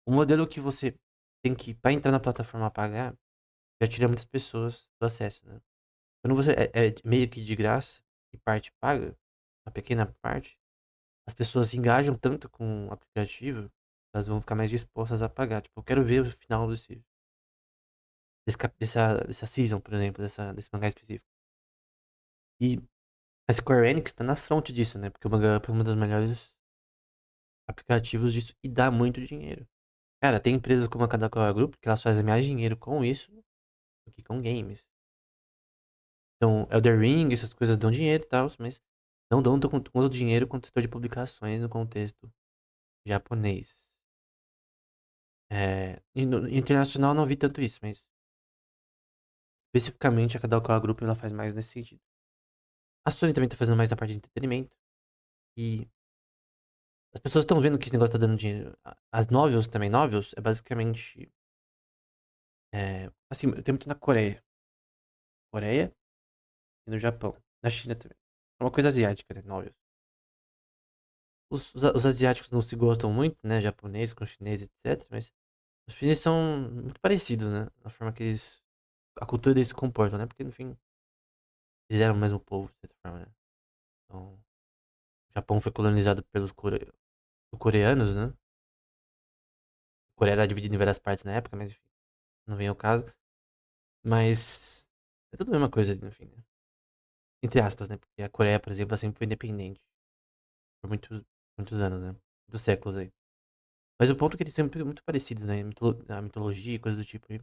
o modelo que você tem que, para entrar na plataforma pagar, já tira muitas pessoas do acesso, né? Quando você é meio que de graça e parte paga, uma pequena parte, as pessoas se engajam tanto com o aplicativo, elas vão ficar mais dispostas a pagar. Tipo, eu quero ver o final dessa season, por exemplo, desse mangá específico. E a Square Enix tá na frente disso, né? Porque o Manga Up é uma das melhores aplicativos disso e dá muito dinheiro. Cara, tem empresas como a Kadokawa Group que elas fazem mais dinheiro com isso do que com games. Então, Elder Ring, essas coisas dão dinheiro e tal, mas não dão tanto dinheiro quanto o setor de publicações no contexto japonês. E no internacional não vi tanto isso, mas especificamente a Kadokawa Group ela faz mais nesse sentido. A Sony também tá fazendo mais na parte de entretenimento e as pessoas estão vendo que esse negócio tá dando dinheiro. As novels também, novels é basicamente assim, tem muito na Coreia e no Japão, na China também. É uma coisa asiática, né, novels. Os asiáticos não se gostam muito, né? Japonês com chinês, etc. Mas os chineses são muito parecidos, né? Na forma que eles. A cultura deles se comportam, né? Porque, no fim, eles eram o mesmo povo, de certa forma, né? Então, o Japão foi colonizado pelos coreanos, né? A Coreia era dividida em várias partes na época, mas enfim, não vem ao caso. Mas é tudo a mesma coisa, no fim, né? Entre aspas, né? Porque a Coreia, por exemplo, ela sempre foi independente por muitos anos, né? Muitos séculos aí. Mas o ponto é que eles são muito parecidos, né? A mitologia e coisas do tipo. E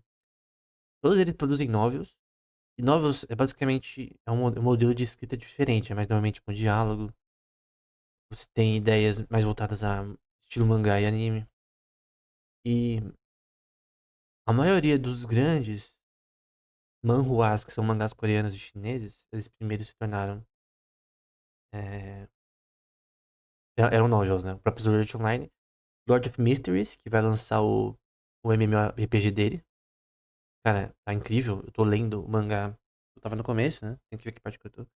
todos eles produzem novels. E novels é basicamente um modelo de escrita diferente, é mais normalmente com diálogo. Você tem ideias mais voltadas a estilo mangá e anime. E a maioria dos grandes manhwas, que são mangás coreanos e chineses, eles primeiro se tornaram. É, eram novels, né? O próprio Sword Art Online. Lord of Mysteries, que vai lançar o MMORPG dele. Cara, tá incrível. Eu tô lendo o mangá. Eu tava no começo, né? Tem que ver que parte que eu tô.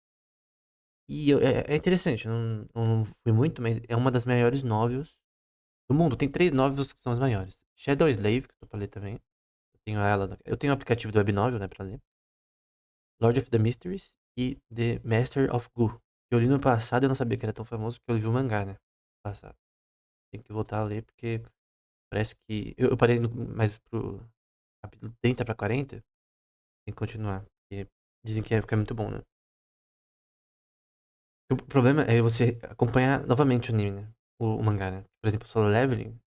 E é interessante, não fui muito, mas é uma das maiores novels do mundo. Tem três novels que são as maiores. Shadow Slave, que eu tô pra ler também. Eu tenho o aplicativo do Webnovel, né, pra ler. Lord of the Mysteries e The Master of Gu. Eu li no passado e eu não sabia que era tão famoso porque eu li o mangá, né? No passado. Tem que voltar a ler porque parece que. Eu parei mais pro capítulo 30 pra 40. Tem que continuar. Porque dizem que é muito bom, né? O problema é você acompanhar novamente o anime, né? O mangá, né? Por exemplo, Solo Leveling,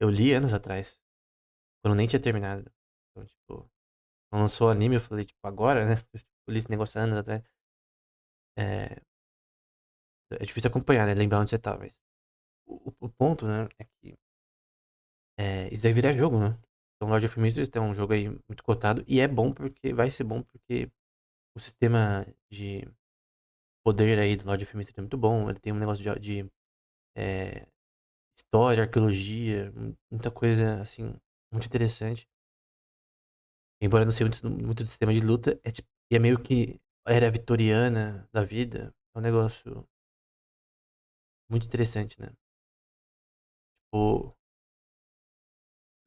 eu li anos atrás, quando nem tinha terminado. Então, tipo, quando lançou o anime, eu falei, tipo, agora, né? Eu li esse negócio anos atrás. É, é difícil acompanhar, né? Lembrar onde você tá, mas o ponto, né, é que isso daí vira jogo, né? Então, Lord of Mysteries tem um jogo aí muito cotado e é bom porque vai ser bom porque o sistema de poder aí do Lord of Mysteries é muito bom. Ele tem um negócio de é, história, arqueologia, muita coisa assim, muito interessante. Embora não seja muito do sistema de luta, é meio que a era vitoriana da vida. É um negócio muito interessante, né? O,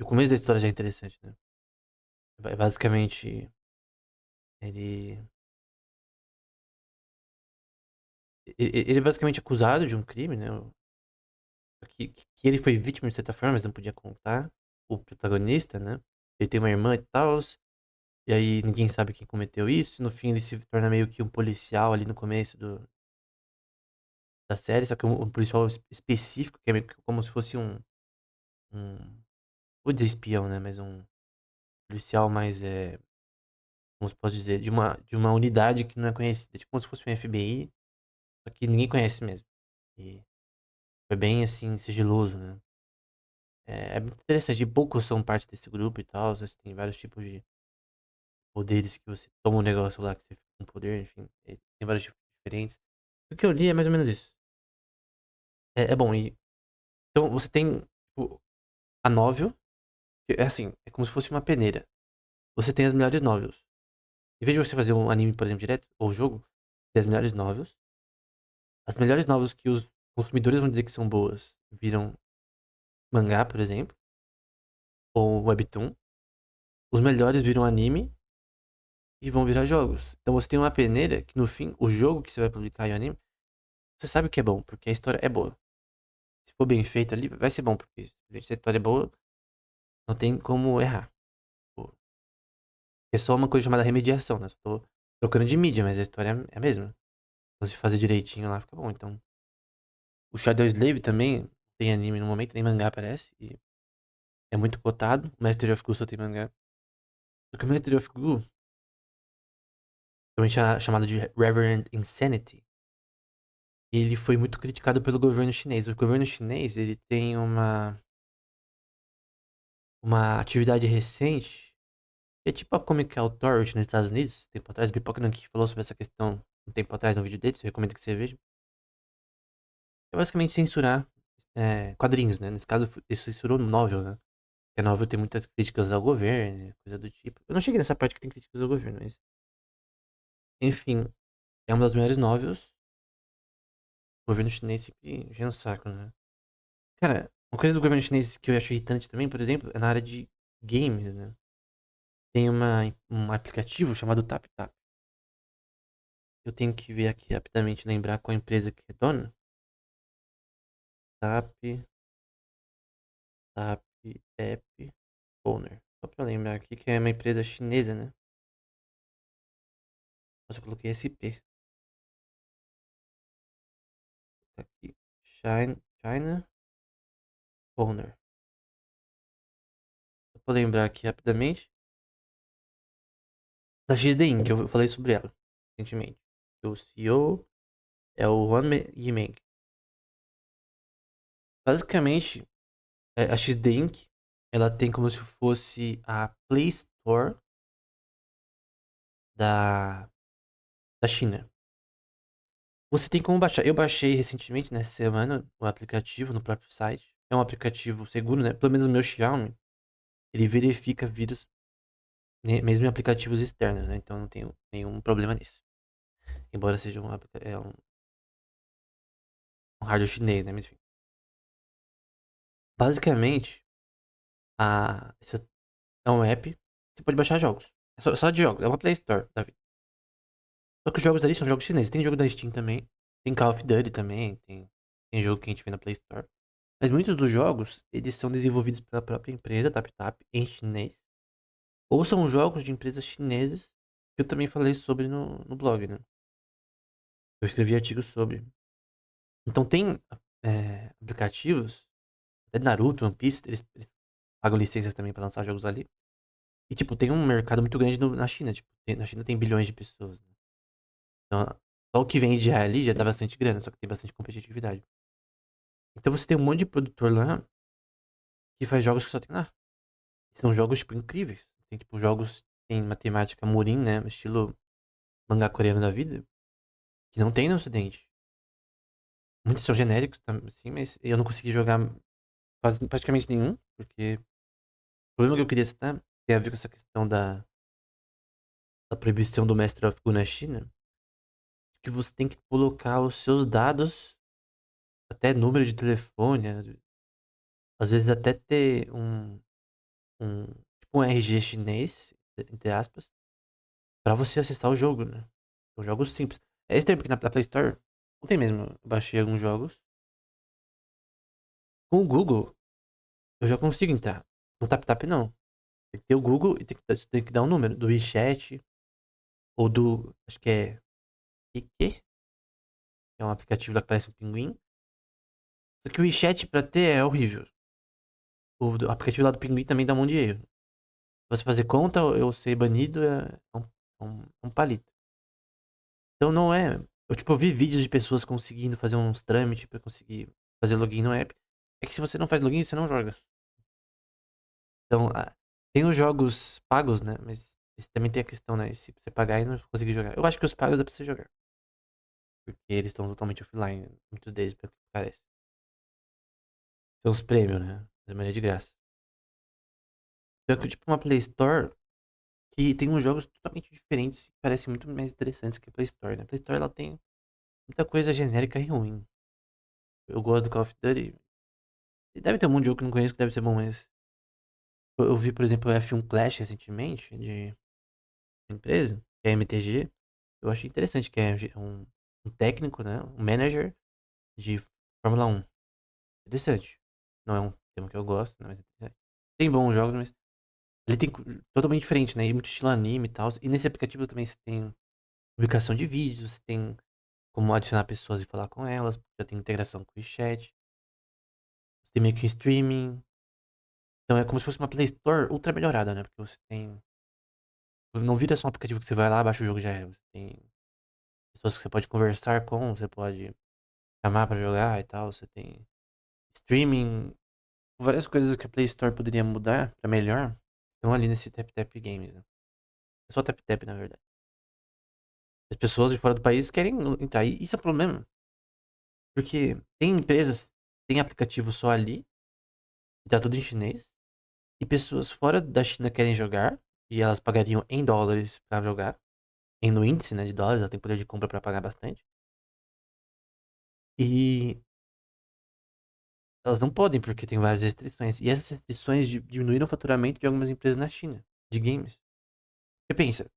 o começo da história já é interessante, né? Basicamente, ele, ele é basicamente acusado de um crime, né? Que ele foi vítima de certa forma, mas não podia contar. O protagonista, né? Ele tem uma irmã e tal. E aí ninguém sabe quem cometeu isso. No fim ele se torna meio que um policial ali no começo da série. Só que um policial específico, que é meio que como se fosse um. Vou dizer espião, né? Mas um policial mais. Como se pode dizer? De uma unidade que não é conhecida. Tipo como se fosse um FBI. Só que ninguém conhece mesmo. E foi bem assim, sigiloso, né? É muito interessante. E poucos são parte desse grupo e tal. Você tem vários tipos de poderes que você toma um negócio lá que você fica com poder, enfim. Tem vários tipos diferentes. O que eu li é mais ou menos isso. É bom. Então você tem tipo, a novel, que é assim, é como se fosse uma peneira. Você tem as melhores novels. Em vez de você fazer um anime, por exemplo, direto, ou jogo, tem as melhores novels. As melhores novels que os consumidores vão dizer que são boas viram mangá, por exemplo, ou webtoon. Os melhores viram anime e vão virar jogos. Então você tem uma peneira que no fim, o jogo que você vai publicar em anime, você sabe que é bom, porque a história é boa. Se for bem feito ali, vai ser bom, porque se a história é boa, não tem como errar. Pô, é só uma coisa chamada remediação, né? Só tô trocando de mídia, mas a história é a mesma. Então, se fazer direitinho lá, fica bom. Então, o Shadow Slave também tem anime no momento, tem mangá, parece, e é muito cotado. O Master of Ghost só tem mangá. Só que o Master of Ghost, também chamado de Reverend Insanity, ele foi muito criticado pelo governo chinês. O governo chinês, ele tem uma atividade recente, que é tipo a Comic Authority nos Estados Unidos, tempo atrás, Pipoca Nankin falou sobre essa questão um tempo atrás no vídeo dele, eu recomendo que você veja. É basicamente censurar quadrinhos, né? Nesse caso, ele censurou novel, né? Porque a novel tem muitas críticas ao governo, coisa do tipo. Eu não cheguei nessa parte que tem críticas ao governo, mas... Enfim, é uma das melhores novels. O governo chinês sempre enchendo o saco, né? Cara, uma coisa do governo chinês que eu acho irritante também, por exemplo, é na área de games, né? Tem um aplicativo chamado TapTap. Eu tenho que ver aqui rapidamente, lembrar qual empresa que é dona. Tap, Tap, App, Owner. Só pra lembrar aqui que é uma empresa chinesa, né? Mas eu coloquei SP. Tá aqui. China Owner. Só pra lembrar aqui rapidamente. Da XD Inc., eu falei sobre ela recentemente. O CEO é o Yimeng. Basicamente, a XD Inc., ela tem como se fosse a Play Store da, da China. Você tem como baixar. Eu baixei recentemente, nessa semana, o aplicativo no próprio site. É um aplicativo seguro, né? Pelo menos o meu Xiaomi, ele verifica vírus mesmo em aplicativos externos, né? Então não tenho nenhum problema nisso. Embora seja um hardware chinês, né? Mas enfim. Basicamente, esse é um app. Você pode baixar jogos. É só de jogos. É uma Play Store da vida. Só que os jogos ali são jogos chineses. Tem jogo da Steam também. Tem Call of Duty também. Tem jogo que a gente vê na Play Store. Mas muitos dos jogos, eles são desenvolvidos pela própria empresa, TapTap, em chinês. Ou são jogos de empresas chinesas, que eu também falei sobre no blog, né? Eu escrevi artigos sobre. Então tem aplicativos, até Naruto, One Piece, eles pagam licenças também pra lançar jogos ali. E, tipo, tem um mercado muito grande na China. Tipo, na China tem bilhões de pessoas, né? Então, só o que vende já ali já dá bastante grana, só que tem bastante competitividade. Então você tem um monte de produtor lá que faz jogos que só tem lá. São jogos, tipo, incríveis. Tem, tipo, jogos tem matemática Murin, né? Estilo mangá coreano da vida, que não tem no ocidente. Muitos são genéricos, sim, mas eu não consegui jogar quase, praticamente nenhum, porque o problema que eu queria citar tem a ver com essa questão da proibição do Master of Gun na China, que você tem que colocar os seus dados, até número de telefone, às vezes até ter um tipo um RG chinês, entre aspas, pra você acessar o jogo, né? São jogos simples. É estranho porque na Play Store, ontem mesmo eu baixei alguns jogos. Com o Google, eu já consigo entrar. No TapTap não. Tem que ter o Google e você tem que dar um número do WeChat ou do. Acho que é. Que é um aplicativo lá que parece um pinguim. Só que o WeChat pra ter é horrível. O aplicativo lá do pinguim também dá um monte de erro. Você fazer conta ou eu ser banido é um palito. Então não é. Eu, tipo, eu vi vídeos de pessoas conseguindo fazer uns trâmites pra conseguir fazer login no app. É que se você não faz login, você não joga. Então, tem os jogos pagos, né? Mas também tem a questão, né? Se você pagar e não conseguir jogar. Eu acho que os pagos dá pra você jogar. Porque eles estão totalmente offline. Muitos deles, pelo que parece. São os prêmios, né? Da maneira de graça. Pior que, tipo, uma Play Store que tem uns jogos totalmente diferentes e parecem muito mais interessantes que a Play Store, né? A Play Store, ela tem muita coisa genérica e ruim. Eu gosto do Call of Duty. E deve ter um monte de jogo que eu não conheço que deve ser bom, mas... Eu vi, por exemplo, o F1 Clash recentemente, de uma empresa, que é a MTG. Eu achei interessante, que é um técnico, né? Um manager de Fórmula 1. Interessante. Não é um tema que eu gosto, né? Mas é interessante. Tem bons jogos, mas ele tem totalmente diferente, né? E muito estilo anime e tal. E nesse aplicativo também você tem publicação de vídeos, você tem como adicionar pessoas e falar com elas, já tem integração com o chat, você tem meio que um streaming. Então é como se fosse uma Play Store ultra melhorada, né? Porque você tem. Não vira só um aplicativo que você vai lá, baixa o jogo e já era. Você tem pessoas que você pode conversar com, você pode chamar pra jogar e tal. Você tem streaming, várias coisas que a Play Store poderia mudar pra melhor estão ali nesse Tap Tap Games, né? É só Tap Tap, na verdade. As pessoas de fora do país querem entrar. E isso é um problema. Porque tem empresas, tem aplicativo só ali, e tá tudo em chinês. E pessoas fora da China querem jogar. E elas pagariam em dólares pra jogar. No índice, né, de dólares, ela tem poder de compra pra pagar bastante. E elas não podem, porque tem várias restrições. E essas restrições diminuíram o faturamento de algumas empresas na China, de games. Você pensa,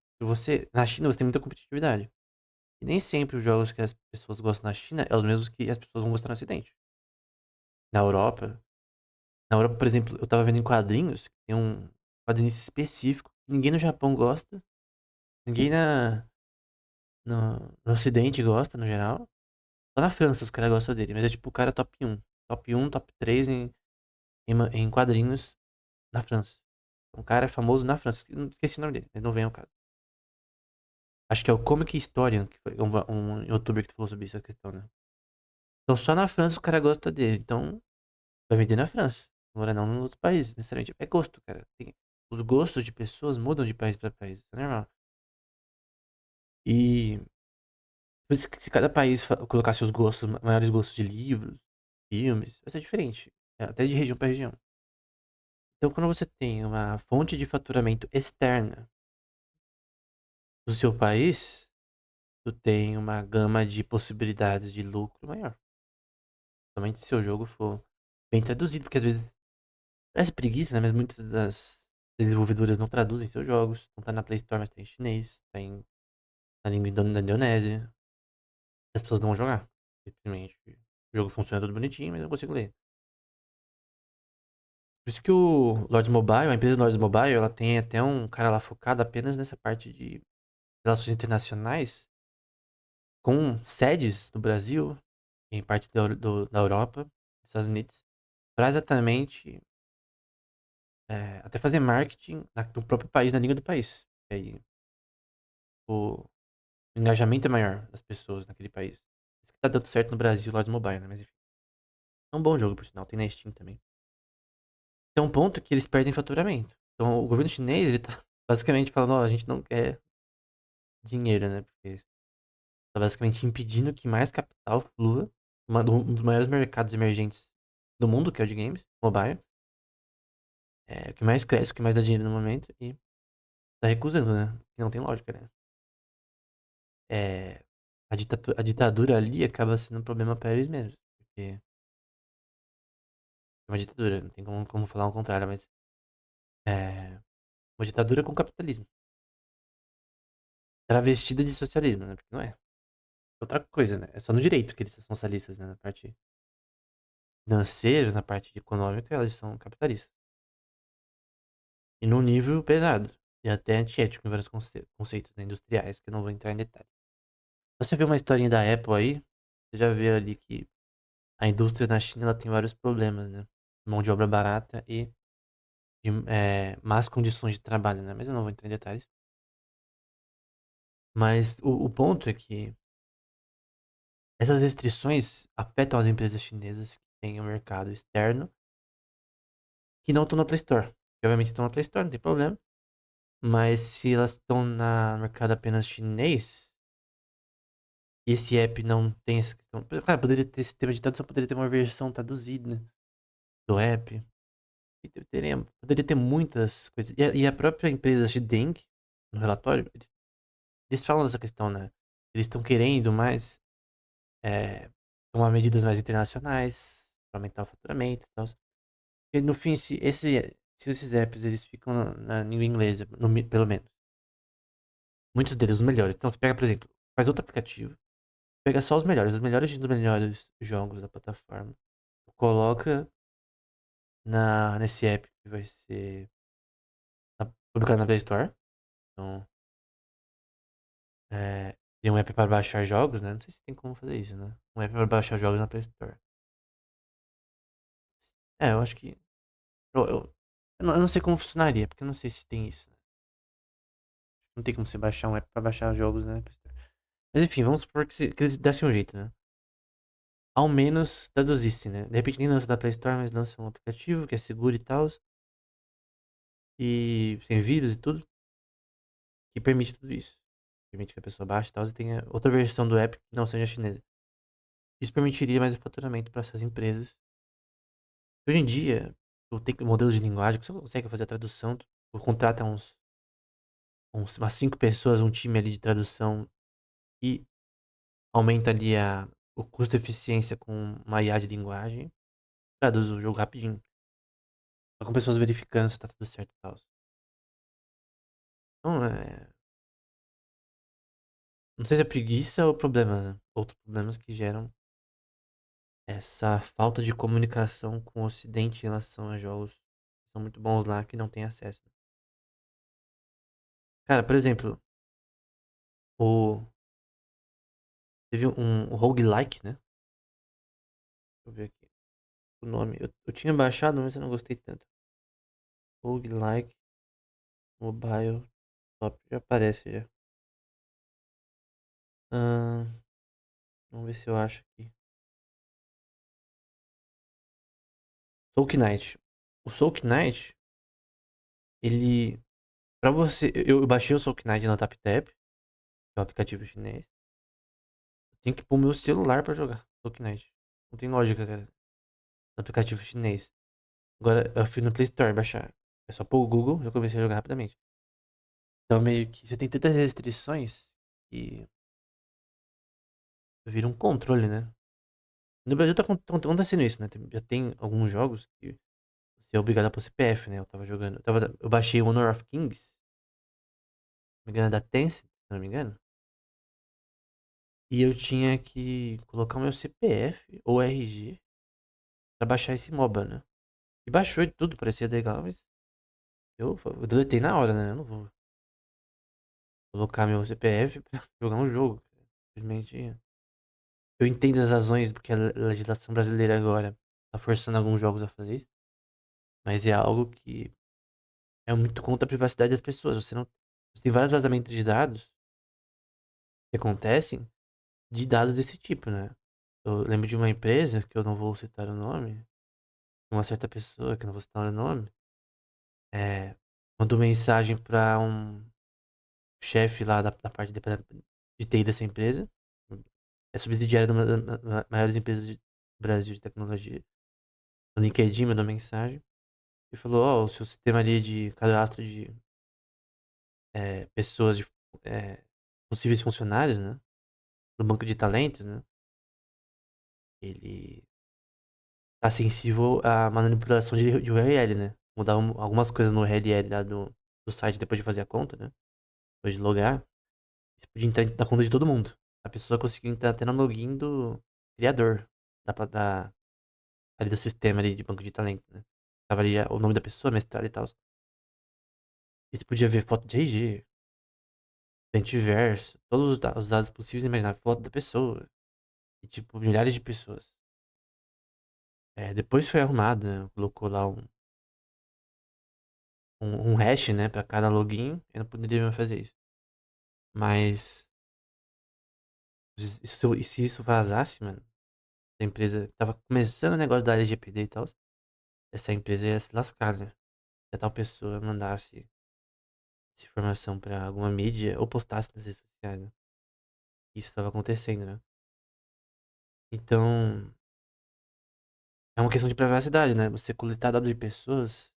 na China você tem muita competitividade. E nem sempre os jogos que as pessoas gostam na China é os mesmos que as pessoas vão gostar no Ocidente. Na Europa. Na Europa, por exemplo, eu tava vendo em quadrinhos, que tem um quadrinista específico. Ninguém no Japão gosta. Ninguém no Ocidente gosta, no geral. Só na França os caras gostam dele. Mas é tipo o cara top um. Top um, top 3 em quadrinhos na França. Um cara famoso na França. Esqueci o nome dele, mas não vem ao caso. Acho que é o Comic Historian, que foi um youtuber que falou sobre essa questão, né? Então só na França o cara gosta dele. Então vai vender na França. Agora não nos outros países, necessariamente. É gosto, cara. Os gostos de pessoas mudam de país pra país. Isso é normal. E por isso que se cada país colocasse os gostos, maiores gostos de livros, filmes, vai ser diferente. Até de região pra região. Então quando você tem uma fonte de faturamento externa do seu país, tu tem uma gama de possibilidades de lucro maior. Somente se seu jogo for bem traduzido, porque às vezes parece preguiça, né? Mas muitas das desenvolvedoras não traduzem seus jogos. Não tá na Play Store, mas tá em chinês, tá na língua da Indonésia. As pessoas não vão jogar. Simplesmente. O jogo funciona tudo bonitinho, mas eu não consigo ler. Por isso que o Lords Mobile, a empresa Lords Mobile, ela tem até um cara lá focado apenas nessa parte de relações internacionais, com sedes no Brasil, em partes da Europa, dos Estados Unidos, para exatamente até fazer marketing no próprio país, na língua do país. E aí o engajamento é maior das pessoas naquele país. Isso que tá dando certo no Brasil, Lords Mobile, né? Mas enfim. É um bom jogo, por sinal. Tem na Steam também. Tem um ponto que eles perdem faturamento. Então o governo chinês, ele tá basicamente falando, ó, a gente não quer dinheiro, né? Porque tá basicamente impedindo que mais capital flua. Um dos maiores mercados emergentes do mundo, que é o de games, mobile. É o que mais cresce, o que mais dá dinheiro no momento. E tá recusando, né? E não tem lógica, né? É, a ditadura ali acaba sendo um problema pra eles mesmos. Porque é uma ditadura, não tem como falar o contrário, mas é uma ditadura com capitalismo. Travestida de socialismo, né? Porque não é. Outra coisa, né? É só no direito que eles são socialistas, né? Na parte financeira, na parte econômica, eles são capitalistas. E num nível pesado. E até antiético em vários conceitos, né, industriais, que eu não vou entrar em detalhes. Você vê uma historinha da Apple aí, você já vê ali que a indústria na China ela tem vários problemas, né? Mão de obra barata e de, más condições de trabalho, né? Mas eu não vou entrar em detalhes. Mas o ponto é que essas restrições afetam as empresas chinesas que têm um mercado externo que não estão na Play Store. Que, obviamente estão na Play Store, não tem problema. Mas se elas estão no mercado apenas chinês, e esse app não tem essa questão. Cara, poderia ter sistema de tradução, poderia ter uma versão traduzida do app. E poderia ter muitas coisas. E a própria empresa Shideng, no relatório, eles falam dessa questão, né? Eles estão querendo mais tomar medidas mais internacionais para aumentar o faturamento e tal. Porque no fim, se esses apps eles ficam na língua inglesa, pelo menos, muitos deles os melhores. Então você pega, por exemplo, faz outro aplicativo, pega só os melhores dos melhores jogos da plataforma, coloca nesse app que vai ser publicado na Play Store. Então, tem um app para baixar jogos, né? Não sei se tem como fazer isso, né? Um app para baixar jogos na Play Store. Eu acho que. Eu, eu, eu não sei como funcionaria, porque eu não sei se tem isso, né? Não tem como você baixar um app para baixar jogos, né? Mas enfim, vamos supor que eles dessem um jeito, né? Ao menos traduzisse, né? De repente nem lança da Play Store, mas lança um aplicativo que é seguro e tal. E sem vírus e tudo. Que permite tudo isso. Permite que a pessoa baixe e tal. E tenha outra versão do app que não seja chinesa. Isso permitiria mais faturamento para essas empresas. Hoje em dia, tu tem modelos de linguagem que você consegue fazer a tradução. Tu contrata umas 5 pessoas, um time ali de tradução. E aumenta ali o custo de eficiência com uma IA de linguagem. Traduz o jogo rapidinho. Só com pessoas verificando se tá tudo certo e tal. Então, não sei se é preguiça ou problemas, né? Outros problemas que geram essa falta de comunicação com o Ocidente em relação a jogos que são muito bons lá, que não tem acesso. Cara, por exemplo, o... teve um roguelike, né? Deixa eu ver aqui o nome. Eu tinha baixado, mas eu não gostei tanto. Roguelike Mobile Top. Já aparece já. Ahn, vamos ver se eu acho aqui. Soul Knight. O Soul Knight, ele. Pra você. Eu baixei o Soul Knight na TapTap, que é o aplicativo chinês. Tem que pôr meu celular pra jogar Soul Knight. Não tem lógica, cara. No aplicativo chinês. Agora eu fui no Play Store baixar. É só pôr o Google e eu comecei a jogar rapidamente. Então meio que você tem tantas restrições que vira um controle, né? No Brasil tá acontecendo isso, né? Já tem alguns jogos que você é obrigado a pôr CPF, né? Eu tava jogando. Eu baixei o Honor of Kings, se não me engano, é da Tencent, se não me engano. E eu tinha que colocar o meu CPF ou RG pra baixar esse MOBA, né? E baixou e tudo, parecia legal, mas eu deletei na hora, né? Eu não vou colocar meu CPF pra jogar um jogo. Simplesmente. Eu entendo as razões, porque a legislação brasileira agora tá forçando alguns jogos a fazer isso. Mas é algo que é muito contra a privacidade das pessoas. Você tem vários vazamentos de dados que acontecem de dados desse tipo, né? Eu lembro de uma empresa, que eu não vou citar o nome, uma certa pessoa, que eu não vou citar o nome, mandou mensagem pra um chefe lá da parte de TI dessa empresa. É subsidiária de uma das maiores empresas do Brasil de tecnologia. No LinkedIn mandou mensagem e falou: Ó, o seu sistema ali de cadastro de pessoas, de possíveis funcionários, né? Do banco de talentos, né? Ele tá sensível à manipulação de URL, né? Mudar algumas coisas no URL lá do site depois de fazer a conta, né? Depois de logar. Isso podia entrar na conta de todo mundo. A pessoa conseguiu entrar até no login do criador ali do sistema ali de banco de talentos, né? Tava ali o nome da pessoa, mestrado e tal. E você podia ver foto de RG, antiverso, todos os dados possíveis e imagináveis, foto da pessoa. E, tipo, milhares de pessoas. Depois foi arrumado, né? Colocou lá um hash, né, pra cada login. Eu não poderia mais fazer isso. Mas, se isso vazasse, mano, a empresa tava começando o negócio da LGPD e tal, essa empresa ia se lascar, né? Se a tal pessoa mandasse essa informação pra alguma mídia ou postasse nas redes sociais, né? Isso estava acontecendo, né? Então, é uma questão de privacidade, né? Você coletar dados de pessoas,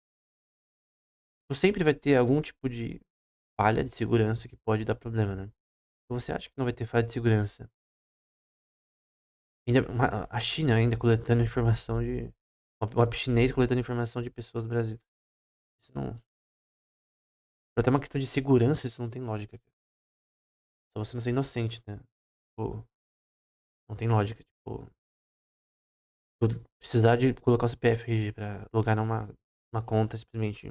você sempre vai ter algum tipo de falha de segurança que pode dar problema, né? Se você acha que não vai ter falha de segurança, a China ainda coletando informação de. Um app chinês coletando informação de pessoas do Brasil. Isso não. Pra ter uma questão de segurança, isso não tem lógica. Só você não ser inocente, né? Tipo, não tem lógica. Tipo, precisar de colocar o CPF RG pra logar numa conta simplesmente.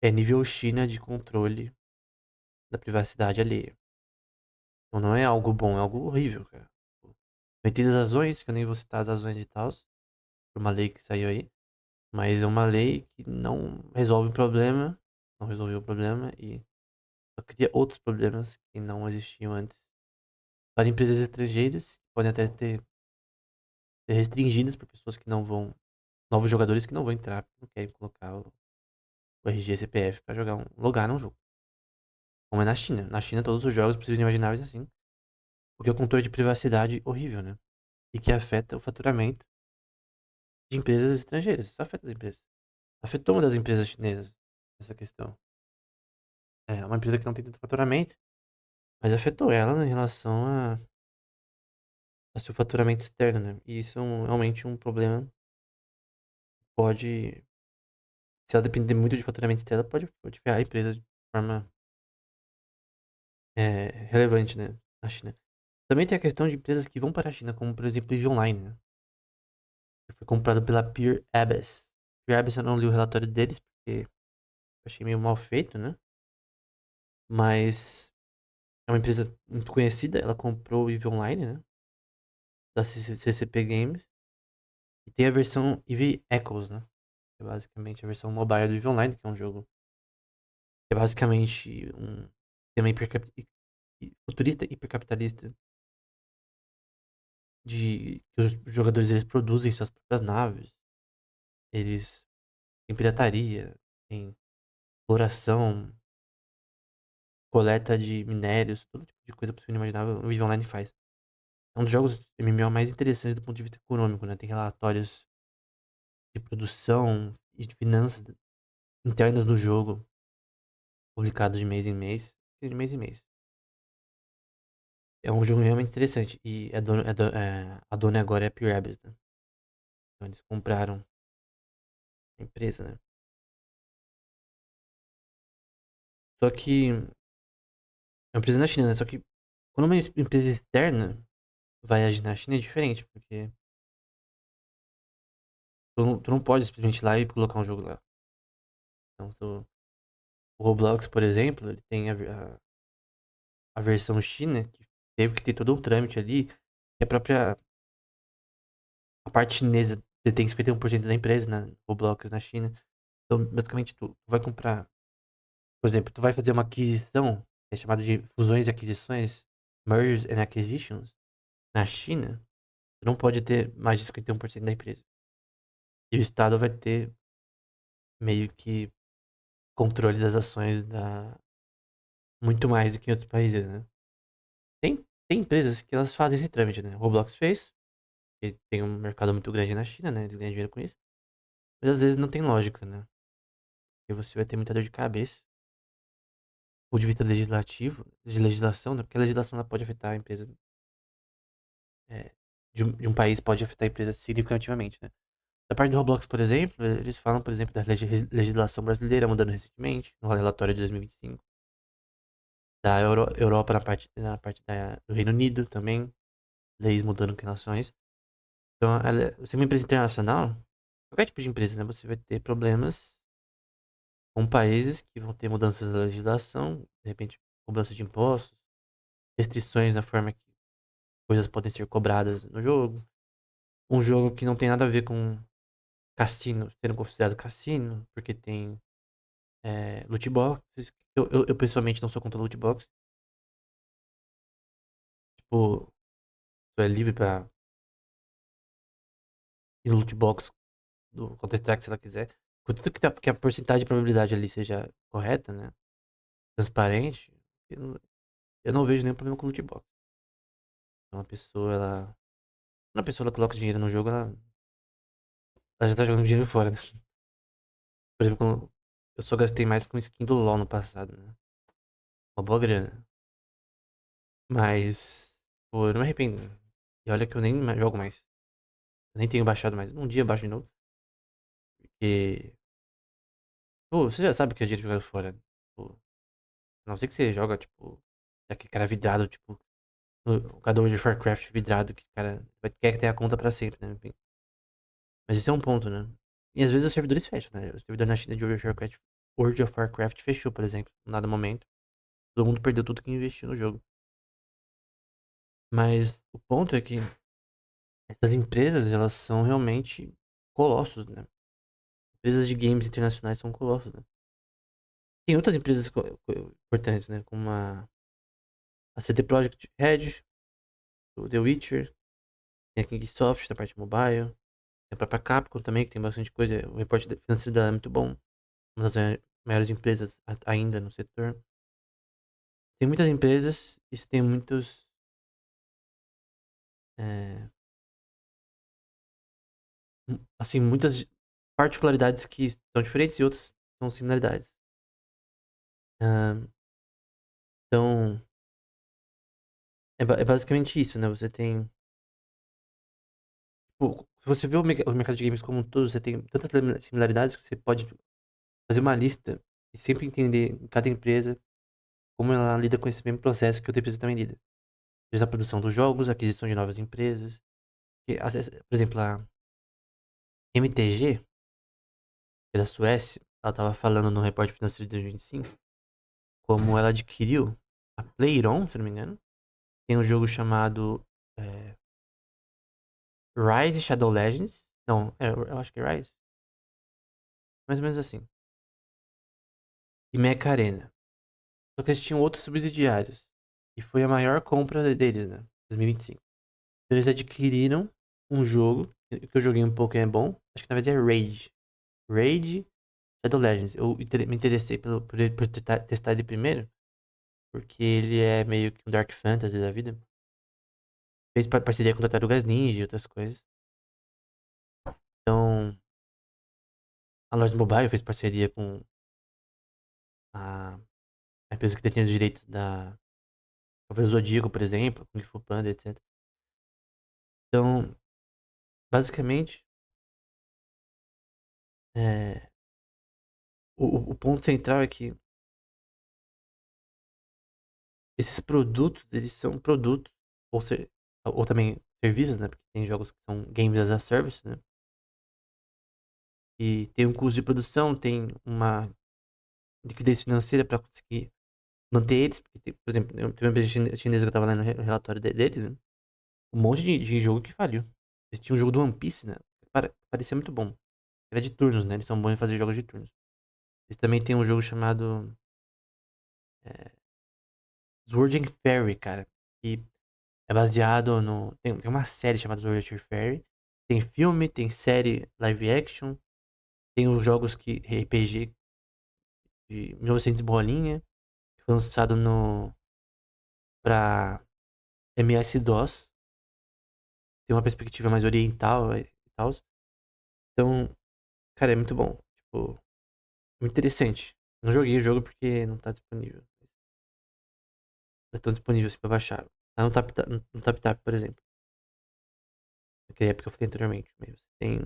É nível China de controle da privacidade alheia. Então não é algo bom, é algo horrível, cara. Tipo, eu entendo as razões, que eu nem vou citar as razões e tal, por uma lei que saiu aí. Mas é uma lei que não resolve o problema, não resolveu o problema e só cria outros problemas que não existiam antes. Para empresas estrangeiras, que podem até ser restringidas por pessoas que não vão, novos jogadores que não vão entrar, porque não querem colocar o RG CPF para logar num jogo. Como é na China. Na China, todos os jogos possíveis e imagináveis assim, porque é o controle de privacidade horrível, né? E que afeta o faturamento de empresas estrangeiras. Isso afeta as empresas. Afetou uma das empresas chinesas essa questão. É uma empresa que não tem tanto faturamento, mas afetou ela em relação a seu faturamento externo, né? E isso é realmente um problema. Pode, se ela depender muito de faturamento externo, pode ferrar a empresa de forma relevante, né? Na China. Também tem a questão de empresas que vão para a China, como por exemplo Live Online, né? Que foi comprado pela Peer Abyss. Peer Abyss eu não li o relatório deles, porque eu achei meio mal feito, né? Mas é uma empresa muito conhecida, ela comprou o EVE Online, né? Da CCP Games. E tem a versão EVE Echoes, né? Que é basicamente a versão mobile do EVE Online, que é um jogo que é basicamente um sistema futurista hipercapitalista de que os jogadores eles produzem suas próprias naves, eles têm pirataria, tem exploração, coleta de minérios, todo tipo de coisa possível e imaginável o EVE Online faz. É um dos jogos MMO mais interessantes do ponto de vista econômico, né? Tem relatórios de produção e de finanças internas do jogo, publicados de mês em mês. De mês em mês. É um jogo realmente interessante. E a dona agora é a Pure Abyss, né? Então eles compraram a empresa, né? Só que é uma empresa na China, né? Só que quando uma empresa externa vai agir na China é diferente, porque tu não pode simplesmente ir lá e colocar um jogo lá. Então, o Roblox, por exemplo, ele tem a versão China, que teve que ter todo um trâmite ali, e a parte chinesa detém 51% da empresa, na Roblox na China. Então, basicamente, tu vai comprar, por exemplo, tu vai fazer uma aquisição, é chamado de fusões e aquisições, mergers and acquisitions, na China, tu não pode ter mais de 51% da empresa. E o Estado vai ter meio que controle das ações muito mais do que em outros países, né? Tem empresas que elas fazem esse trâmite, né? O Roblox fez, e tem um mercado muito grande na China, né? Eles ganham dinheiro com isso. Mas às vezes não tem lógica, né? Porque você vai ter muita dor de cabeça. Ou de vista legislativo, de legislação, né? Porque a legislação ela pode afetar a empresa. De um país pode afetar a empresa significativamente, né? Da parte do Roblox, por exemplo, eles falam, por exemplo, da legislação brasileira mudando recentemente, no relatório de 2025. Da Europa na parte do Reino Unido também, leis mudando com relação a isso. Então, você é uma empresa internacional, qualquer tipo de empresa, né? Você vai ter problemas com países que vão ter mudanças na legislação, de repente, cobrança de impostos, restrições na forma que coisas podem ser cobradas no jogo. Um jogo que não tem nada a ver com cassino, sendo considerado cassino, porque tem loot boxes. Eu pessoalmente não sou contra loot box. Tipo, tu é livre pra ir no loot box do Counter-Strike se ela quiser. Contanto que a porcentagem de probabilidade ali seja correta, né? Transparente, eu não vejo nenhum problema com loot box. Então, quando a pessoa ela coloca dinheiro no jogo, ela já tá jogando dinheiro fora, né? Por exemplo, eu só gastei mais com skin do LoL no passado, né? Uma boa grana. Mas, pô, eu não me arrependo. E olha que eu nem jogo mais. Eu nem tenho baixado mais. Um dia eu baixo de novo. Porque, pô, você já sabe que é dinheiro jogado fora, né? Pô, a não ser que você joga, tipo, aquele cara vidrado, tipo, o jogador de Warcraft vidrado, que o cara quer ter a conta pra sempre, né? Enfim. Mas esse é um ponto, né? E às vezes os servidores fecham, né? O servidor na China de World of Warcraft fechou, por exemplo, em dado momento. Todo mundo perdeu tudo que investiu no jogo. Mas o ponto é que essas empresas, elas são realmente colossos, né? Empresas de games internacionais são colossos, né? Tem outras empresas importantes, né? Como a CD Projekt Red, o The Witcher, tem a Kingsoft, da parte mobile, tem a própria Capcom também, que tem bastante coisa. O reporte financeiro dela é muito bom. Uma das maiores empresas ainda no setor. Tem muitas empresas e tem muitos. é, assim, muitas particularidades que são diferentes e outras são similaridades. Ah, então, é basicamente isso, né? Você tem. Tipo, se você vê o mercado de games como um todo, você tem tantas similaridades que você pode fazer uma lista e sempre entender em cada empresa como ela lida com esse mesmo processo que outra empresa também lida. Desde a produção dos jogos, a aquisição de novas empresas. Por exemplo, a MTG, que é da Suécia, ela estava falando no repórter financeiro de 2025 como ela adquiriu a Playron, se não me engano. Tem um jogo chamado é, Rise Shadow Legends. Não, eu acho que é Rise. Mais ou menos assim. E Mecha Arena. Só que eles tinham outros subsidiários. E foi a maior compra deles, né? 2025. Então eles adquiriram um jogo, que eu joguei um pouco e é bom. Acho que na verdade é Raid. Raid Shadow Legends. Eu me interessei por testar ele primeiro. Porque ele é meio que um Dark Fantasy da vida. Fez parceria com Tartarugas Ninja e outras coisas. Então, a loja mobile fez parceria com a, a empresa que detém os direitos da Cavaleiro Zodíaco, por exemplo, Kung Fu Panda, etc. Então, basicamente, é, o ponto central é que esses produtos, eles são produtos, ou também serviços, né? Porque tem jogos que são games as a service, né? E tem um custo de produção, tem uma liquidez financeira para conseguir manter eles. Porque, por exemplo, tem uma empresa chinesa que eu tava lendo o relatório deles, né? Um monte de jogo que faliu. Eles tinham um jogo do One Piece, né? Parecia muito bom. Era de turnos, né? Eles são bons em fazer jogos de turnos. Eles também têm um jogo chamado é, Sword and Fairy, cara. Que é baseado no. Tem uma série chamada Sword and Fairy. Tem filme, tem série live action. Tem os jogos que RPG de 1900 bolinha. Que foi lançado pra MS-DOS. Tem uma perspectiva mais oriental e tal. Então, cara, é muito bom. Tipo, muito interessante. Não joguei o jogo porque não tá disponível. Não é tão disponível assim pra baixar. Tá no TapTap, por exemplo. Naquela época que eu falei anteriormente. Mas tem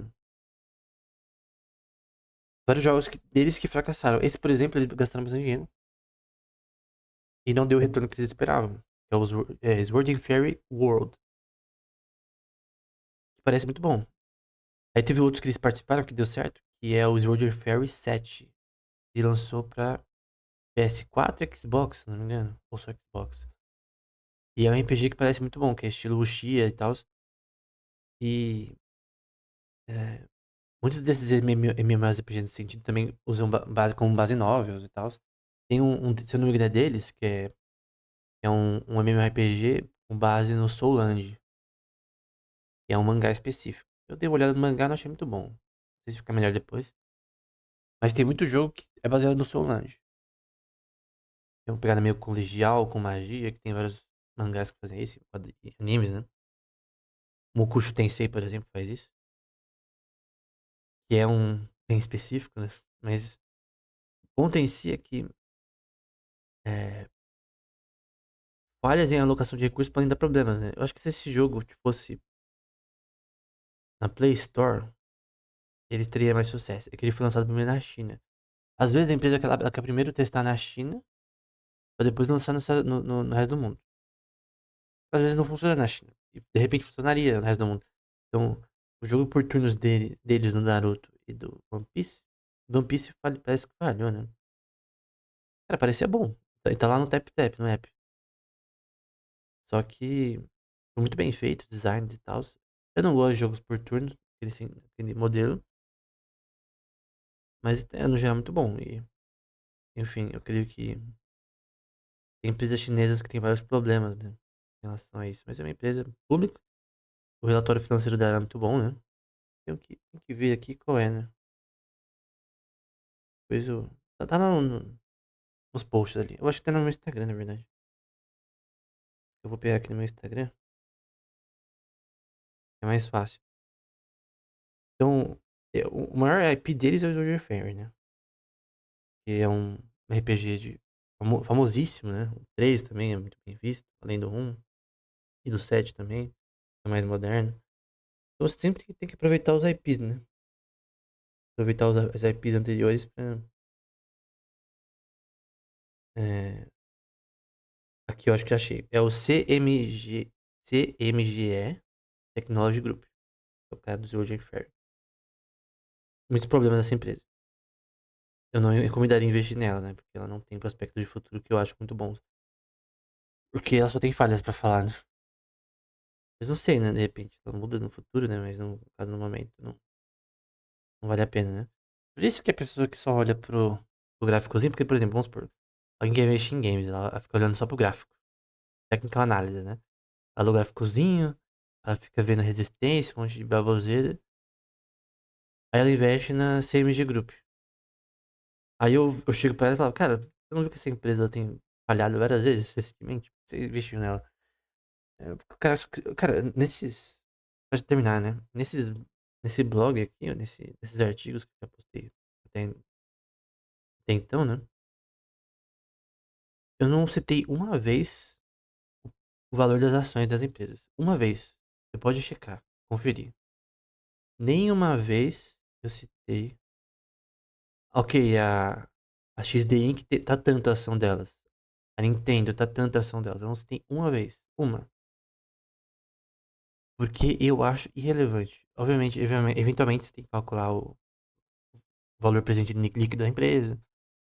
vários jogos deles que fracassaram. Esse, por exemplo, eles gastaram bastante dinheiro. E não deu o retorno que eles esperavam. Que é o Sword and Fairy World. Que parece muito bom. Aí teve outros que eles participaram que deu certo. Que é o Sword and Fairy 7. e lançou pra PS4 e Xbox, se não me engano. Ou só Xbox. E é um RPG que parece muito bom, que é estilo Wuxia e tal. E é, muitos desses MMORPGs nesse sentido também usam base como base novels e tal. Tem se eu não me engano, é deles, é um MMORPG com base no Soulland, que é um mangá específico. Eu dei uma olhada no mangá e não achei muito bom. Não sei se fica melhor depois. Mas tem muito jogo que é baseado no Soulland. Tem uma pegada meio colegial, com magia, que tem vários mangás que fazem isso, animes, né? Mokusho Tensei, por exemplo, faz isso. Que é um bem específico, né? Mas o ponto em si é que é, falhas em alocação de recursos podem dar problemas, né? Eu acho que se esse jogo fosse na Play Store, ele teria mais sucesso. É que ele foi lançado primeiro na China. Às vezes a empresa ela quer primeiro testar na China, pra depois lançar no resto do mundo. Às vezes não funciona na China. E de repente funcionaria no resto do mundo. Então, o jogo por turnos deles no Naruto e do One Piece parece que falhou, né? Cara, parecia bom. E tá lá no Tap Tap, no app. Só que foi muito bem feito, designs e tal. Eu não gosto de jogos por turnos, aquele modelo. Mas no geral é muito bom. E, enfim, eu creio que tem empresas chinesas que têm vários problemas, né? Em relação a isso. Mas é uma empresa pública. O relatório financeiro dela é muito bom, né? Tem que ver aqui qual é, né? Depois eu. Tá nos posts ali. Eu acho que tá no meu Instagram, na verdade. Eu vou pegar aqui no meu Instagram. É mais fácil. Então, o maior IP deles é o Soldier Fairy, né? Que é um RPG famosíssimo, né? O 3 também é muito bem visto, além do um e do 7 também, é mais moderno. Então você sempre tem que aproveitar os IPs, né? Aproveitar os IPs anteriores pra. é, Aqui eu acho que achei. É o CMGE Technology Group. É o cara do Soldier Fairy. Muitos problemas nessa empresa. Eu não recomendaria investir nela, né? Porque ela não tem prospecto de futuro que eu acho muito bons. Porque ela só tem falhas pra falar, né? Mas não sei, né? De repente ela muda no futuro, né? Mas no caso, no momento, não vale a pena, né? Por isso que a pessoa que só olha pro gráficozinho, porque, por exemplo, vamos supor, alguém quer investir em games, ela fica olhando só pro gráfico. Technical análise, né? Ela olha o gráficozinho, ela fica vendo resistência, um monte de baboseira. Aí ela investe na CMG Group. Aí eu chego pra ela e falo, cara, você não viu que essa empresa tem falhado várias vezes recentemente? Você investiu nela. Cara, pra terminar, né? Nesse blog aqui, ó, nesses artigos que eu já postei até então, né? Eu não citei uma vez o valor das ações das empresas. Uma vez. Você pode checar, conferir. Nenhuma vez eu citei. Ok, a XD Inc. Tá tanto a ação delas. A Nintendo tá tanto a ação delas. Eu não citei uma vez. Uma. Porque eu acho irrelevante. Obviamente, eventualmente você tem que calcular o valor presente líquido da empresa.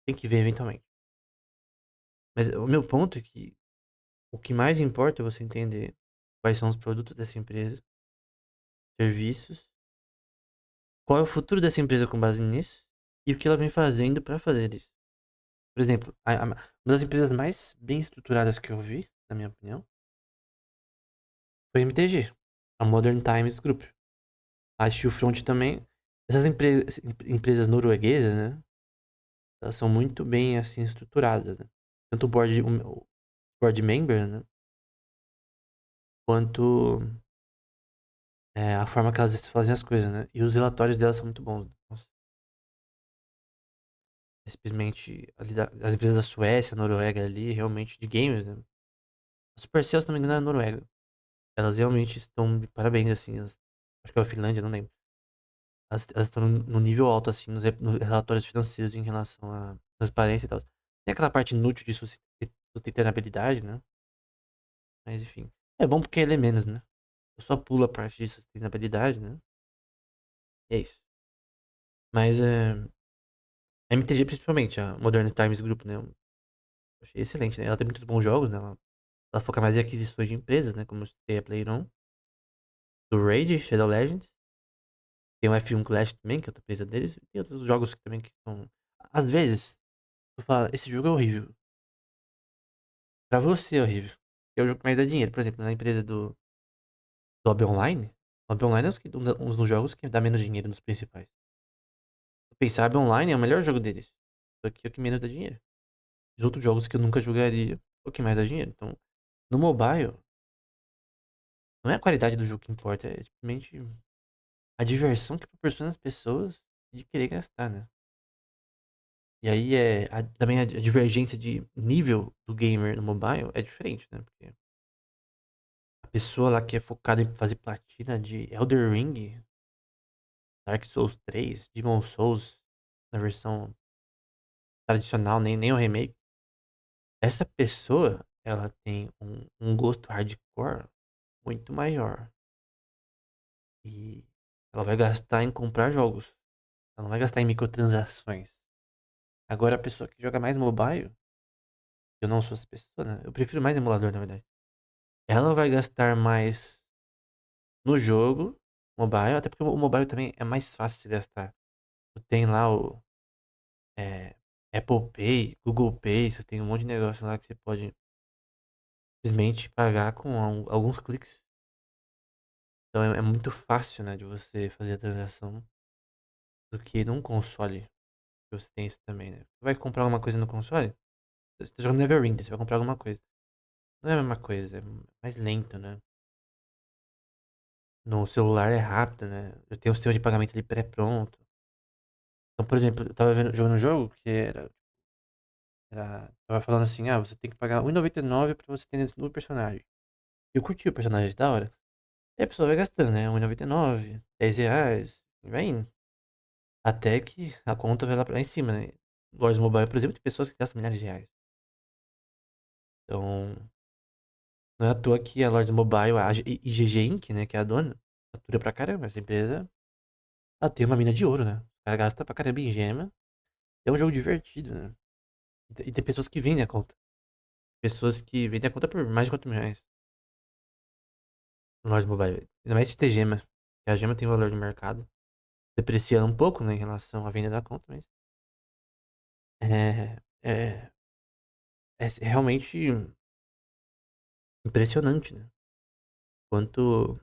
Tem que ver eventualmente. Mas o meu ponto é que o que mais importa é você entender quais são os produtos dessa empresa, serviços, qual é o futuro dessa empresa com base nisso e o que ela vem fazendo para fazer isso. Por exemplo, uma das empresas mais bem estruturadas que eu vi, na minha opinião, foi a MTG, a Modern Times Group. A Stillfront também. Essas empresas norueguesas, né? Elas são muito bem assim estruturadas, né? Tanto o board member, né? Quanto a forma que elas fazem as coisas, né? E os relatórios delas são muito bons. Nossa, simplesmente as empresas da Suécia, Noruega ali, realmente de games, né? A Supercell, se não me engano, é Noruega. Elas realmente estão de parabéns, assim. Acho que é a Finlândia, não lembro. Elas estão no nível alto, assim, nos relatórios financeiros em relação à transparência e tal. Tem aquela parte inútil de sustentabilidade, né? Mas enfim. É bom porque ele é menos, né? Eu só pulo a parte de sustentabilidade, né? E é isso. Mas A MTG, principalmente, a Modern Times Group, né? Eu achei excelente, né? Ela tem muitos bons jogos, né? Ela foca mais em aquisições de empresas, né? Como tem a PlayerUnknown's, do Raid, Shadow Legends. Tem o F1 Clash também, que é outra empresa deles. E tem outros jogos que também que são. Às vezes, tu fala, esse jogo é horrível. Pra você é horrível. É o jogo que mais dá dinheiro. Por exemplo, na empresa do Hobby Online. O Hobby Online é um dos jogos que dá menos dinheiro nos principais. Se pensar, Hobby Online é o melhor jogo deles. Só que é o que menos dá dinheiro. Os outros jogos que eu nunca jogaria, é o que mais dá dinheiro. Então, no mobile, não é a qualidade do jogo que importa, é simplesmente a diversão que proporciona as pessoas de querer gastar, né? E aí também a divergência de nível do gamer no mobile é diferente, né? Porque a pessoa lá que é focada em fazer platina de Elder Ring, Dark Souls 3, Demon Souls, na versão tradicional, nem o remake, essa pessoa, ela tem um gosto hardcore muito maior. E ela vai gastar em comprar jogos. Ela não vai gastar em microtransações. Agora, a pessoa que joga mais mobile, eu não sou essa pessoa, né? Eu prefiro mais emulador, na verdade. Ela vai gastar mais no jogo mobile, até porque o mobile também é mais fácil de gastar. Tu tem lá o é, Apple Pay, Google Pay, você tem um monte de negócio lá que você pode simplesmente pagar com alguns cliques. Então é muito fácil, né, de você fazer a transação do que num console. Que você tem isso também, né? Você vai comprar alguma coisa no console? Você tá jogando Neverwinter, você vai comprar alguma coisa. Não é a mesma coisa, é mais lento, né? No celular é rápido, né? Eu tenho o sistema de pagamento ali pré-pronto. Então, por exemplo, eu tava jogando um jogo que tava falando assim, ah, você tem que pagar R$1,99 pra você ter no personagem. Eu curti o personagem da hora. E a pessoa vai gastando, né? R$1,99, R$10, e vai indo. Até que a conta vai lá pra lá em cima, né? Lojas Mobile, por exemplo, tem pessoas que gastam milhares de reais. Então, não é à toa que a Lords Mobile, a IGG Inc., né, que é a dona, fatura pra caramba. Essa empresa, ela tem uma mina de ouro, né? O cara gasta pra caramba em gema. É um jogo divertido, né? E tem pessoas que vendem a conta. Pessoas que vendem a conta por mais de R$4.000 no Lords Mobile. Ainda mais se ter gema. Porque a gema tem valor de mercado. Depreciando um pouco, né, em relação à venda da conta, mas é, é, é realmente impressionante, né? Quanto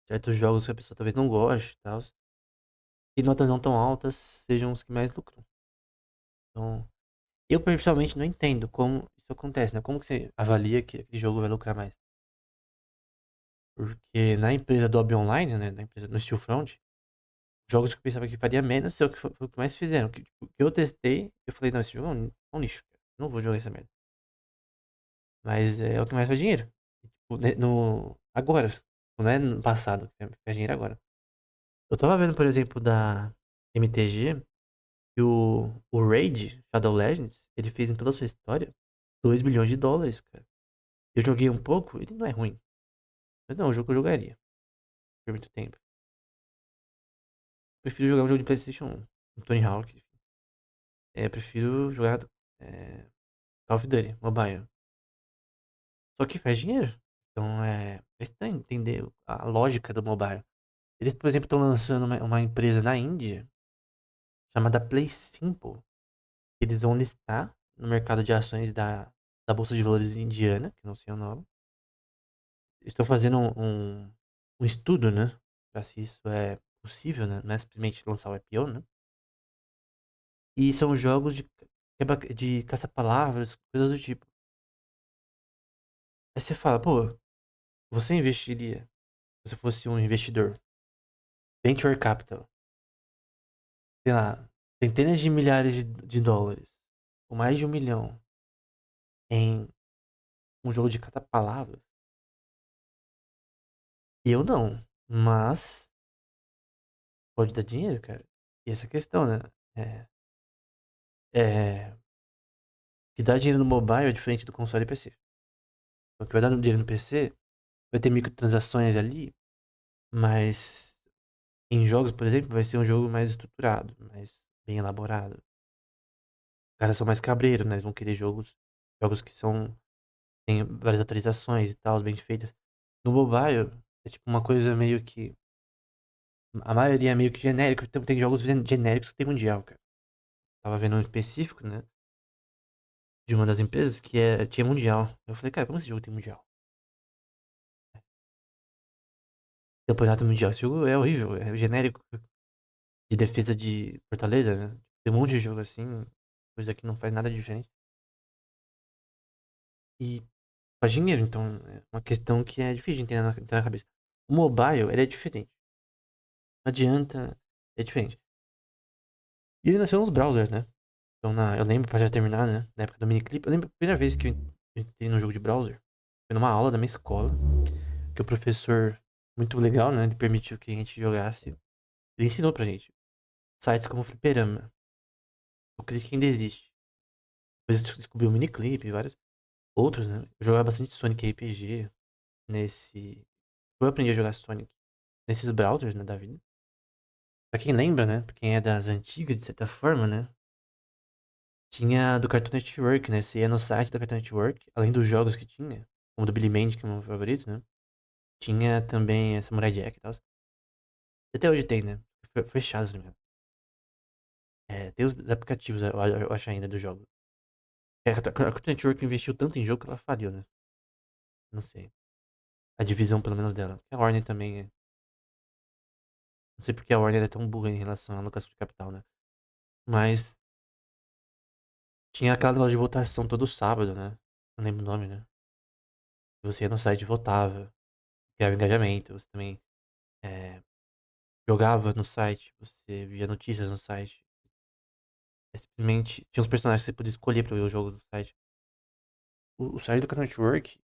certos jogos que a pessoa talvez não goste e tal, e notas não tão altas sejam os que mais lucram. Então, eu pessoalmente não entendo como isso acontece, né? Como que você avalia que aquele jogo vai lucrar mais? Porque na empresa do Hobby Online, né? Na empresa no Steelfront, jogos que eu pensava que faria menos, foi o que mais fizeram. Que eu testei, eu falei, não, esse jogo é um lixo, cara. Não vou jogar essa merda. Mas é o que mais faz dinheiro. Tipo, agora. Não é no passado, que faz dinheiro agora. Eu tava vendo, por exemplo, da MTG, que o Raid, Shadow Legends, ele fez em toda a sua história US$ 2 bilhões, cara. Eu joguei um pouco, ele não é ruim. Mas não, é um jogo que eu jogaria por muito tempo. Prefiro jogar um jogo de PlayStation 1, um Tony Hawk. Prefiro jogar Call of Duty, Mobile. Só que faz dinheiro. Então é estranho entender a lógica do mobile. Eles, por exemplo, estão lançando uma empresa na Índia chamada PlaySimple. Eles vão listar no mercado de ações da Bolsa de Valores indiana, que não sei o nome. Estou fazendo um estudo, né? Pra se isso é possível, né? Não é simplesmente lançar o IPO, né? E são jogos de caça-palavras, coisas do tipo. Aí você fala, pô, você investiria, se você fosse um investidor, venture capital, sei lá, centenas de milhares de dólares, ou mais de 1 milhão, em um jogo de caça-palavras? Eu não, mas pode dar dinheiro, cara. E essa questão, né? É, o que dá dinheiro no mobile é diferente do console e PC. O que vai dar dinheiro no PC vai ter microtransações ali, mas em jogos, por exemplo, vai ser um jogo mais estruturado, mais bem elaborado. caras são mais cabreiros, né? Eles vão querer jogos que são tem várias atualizações e tal, bem feitas. No mobile, é tipo uma coisa meio que a maioria é meio que genérico, tem jogos genéricos que tem mundial, cara. Tava vendo um específico, né, de uma das empresas que tinha mundial. Eu falei, cara, como esse jogo tem mundial? Campeonato mundial, esse jogo é horrível, é genérico de defesa de Fortaleza, né? Tem um monte de jogo assim, coisa que não faz nada diferente. E faz dinheiro, então é uma questão que é difícil de entender na cabeça. O mobile, ele é diferente. Não adianta, é diferente. E ele nasceu nos browsers, né? Então eu lembro, pra já terminar, né? Na época do miniclip, eu lembro a primeira vez que eu entrei num jogo de browser. Foi numa aula da minha escola, que o professor, muito legal, né? Ele permitiu que a gente jogasse. Ele ensinou pra gente sites como o Fliperama. O Critic ainda existe. Depois eu descobri o miniclip e vários outros, né? Eu jogava bastante Sonic RPG nesse. Eu aprendi a jogar Sonic nesses browsers, né, da vida. Pra quem lembra, né? Pra quem é das antigas, de certa forma, né? Tinha do Cartoon Network, né? Você ia no site do Cartoon Network, além dos jogos que tinha, como do Billy Mandy, que é o meu favorito, né? Tinha também Samurai Jack e tal. Até hoje tem, né? Fechado, né? Tem os aplicativos, eu acho ainda, do jogo. A Cartoon Network investiu tanto em jogo que ela faliu, né? Não sei. A divisão, pelo menos, dela. A Warner também é. Não sei porque a Warner é tão burra em relação à alocação de capital, né? Mas tinha aquela negócio de votação todo sábado, né? Não lembro o nome, né? Você ia no site e votava, criava engajamento, você também é, jogava no site, você via notícias no site. Simplesmente tinha uns personagens que você podia escolher pra ver o jogo do site. O site do Cartoon Network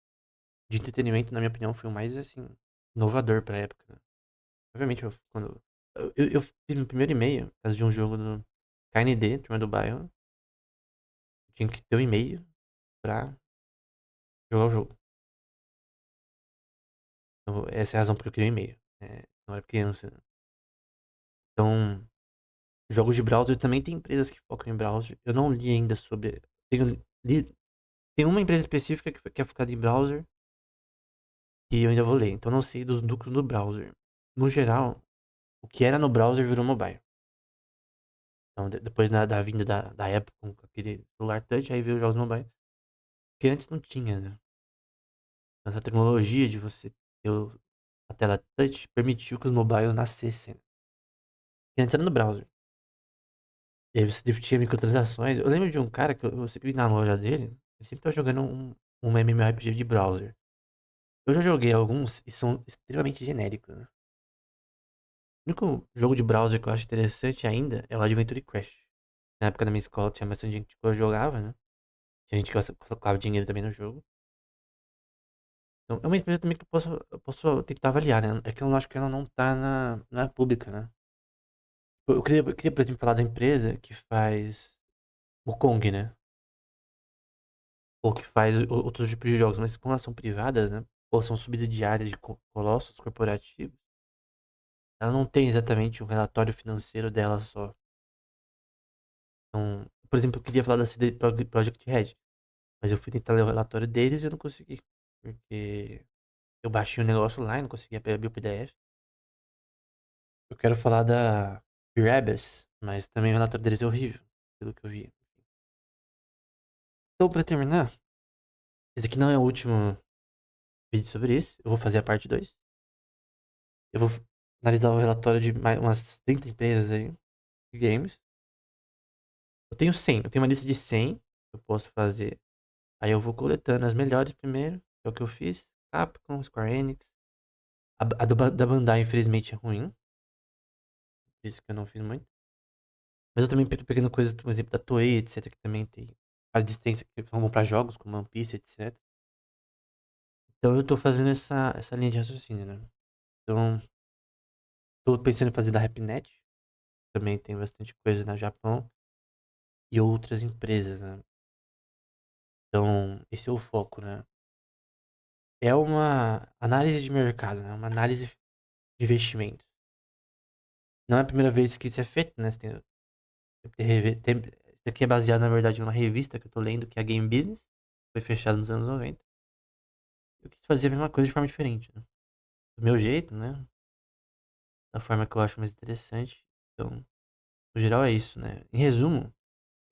de entretenimento, na minha opinião, foi o mais, assim, inovador pra época, né? Obviamente, quando. Eu fiz meu primeiro e-mail, por causa de um jogo do KND, Turma do Bairro. Eu tinha que ter um e-mail pra jogar o jogo. Então, essa é a razão porque eu criei um e-mail. Não era criança, né? Então, jogos de browser também tem empresas que focam em browser. Eu não li ainda sobre. Tem uma empresa específica que é focada em browser e eu ainda vou ler. Então, eu não sei dos lucros do browser. No geral, o que era no browser virou mobile. Então, depois da vinda da Apple com aquele celular touch, aí veio os jogos mobile. Que antes não tinha, né? Essa tecnologia de você ter a tela touch permitiu que os mobiles nascessem. E antes era no browser. E aí você tinha microtransações. Eu lembro de um cara que eu sempre vi na loja dele. Ele sempre tava jogando um MMORPG de browser. Eu já joguei alguns e são extremamente genéricos, né? O único jogo de browser que eu acho interessante ainda é o Adventure Crash. Na época da minha escola tinha bastante gente que eu jogava, né? Tinha gente que colocava dinheiro também no jogo. Então, é uma empresa também que eu posso tentar avaliar, né? É que eu acho que ela não tá na pública, né? Eu queria, por exemplo, falar da empresa que faz o Kong, né? Ou que faz outros tipos de jogos, mas como elas são privadas, né? Ou são subsidiárias de colossos corporativos, ela não tem exatamente um relatório financeiro dela só. Então, por exemplo, eu queria falar da CD Projekt Red, mas eu fui tentar ler o relatório deles e eu não consegui. Porque eu baixei o negócio lá e não conseguia abrir o PDF. Eu quero falar da Rebels, mas também o relatório deles é horrível, pelo que eu vi. Então, pra terminar, esse aqui não é o último vídeo sobre isso. Eu vou fazer a parte 2. Eu vou analisar o relatório de mais umas 30 empresas aí de games. Eu tenho 100, eu tenho uma lista de 100 que eu posso fazer. Aí eu vou coletando as melhores primeiro, que é o que eu fiz. Capcom, Square Enix. Da Bandai, infelizmente, é ruim. Por isso que eu não fiz muito. Mas eu também tô pegando coisas, por exemplo, da Toei, etc, que também tem faz distância que vão pra jogos, como One Piece, etc. Então eu tô fazendo essa linha de raciocínio, né? Então, tô pensando em fazer da Rapnet. Também tem bastante coisa no Japão. E outras empresas, né? Então, esse é o foco, né? É uma análise de mercado, né? Uma análise de investimentos. Não é a primeira vez que isso é feito, né? Você tem que Isso aqui é baseado, na verdade, numa revista que eu tô lendo, que é a Game Business. Foi fechada nos anos 90. Eu quis fazer a mesma coisa de forma diferente, né? Do meu jeito, né? Da forma que eu acho mais interessante. Então, no geral é isso, né? Em resumo,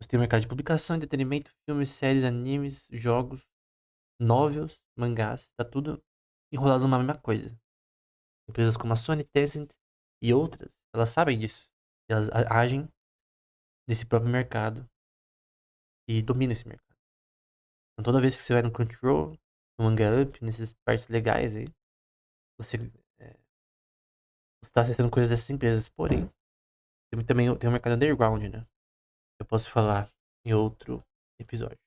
você tem o mercado de publicação, entretenimento, filmes, séries, animes, jogos, novels, mangás. Tá tudo enrolado numa mesma coisa. Empresas como a Sony, Tencent e outras, elas sabem disso. Elas agem nesse próprio mercado e dominam esse mercado. Então toda vez que você vai no Crunchyroll, no Manga Up, nesses partes legais aí, você está acessando coisas dessas empresas. Porém, também tem o mercado underground, né? Eu posso falar em outro episódio.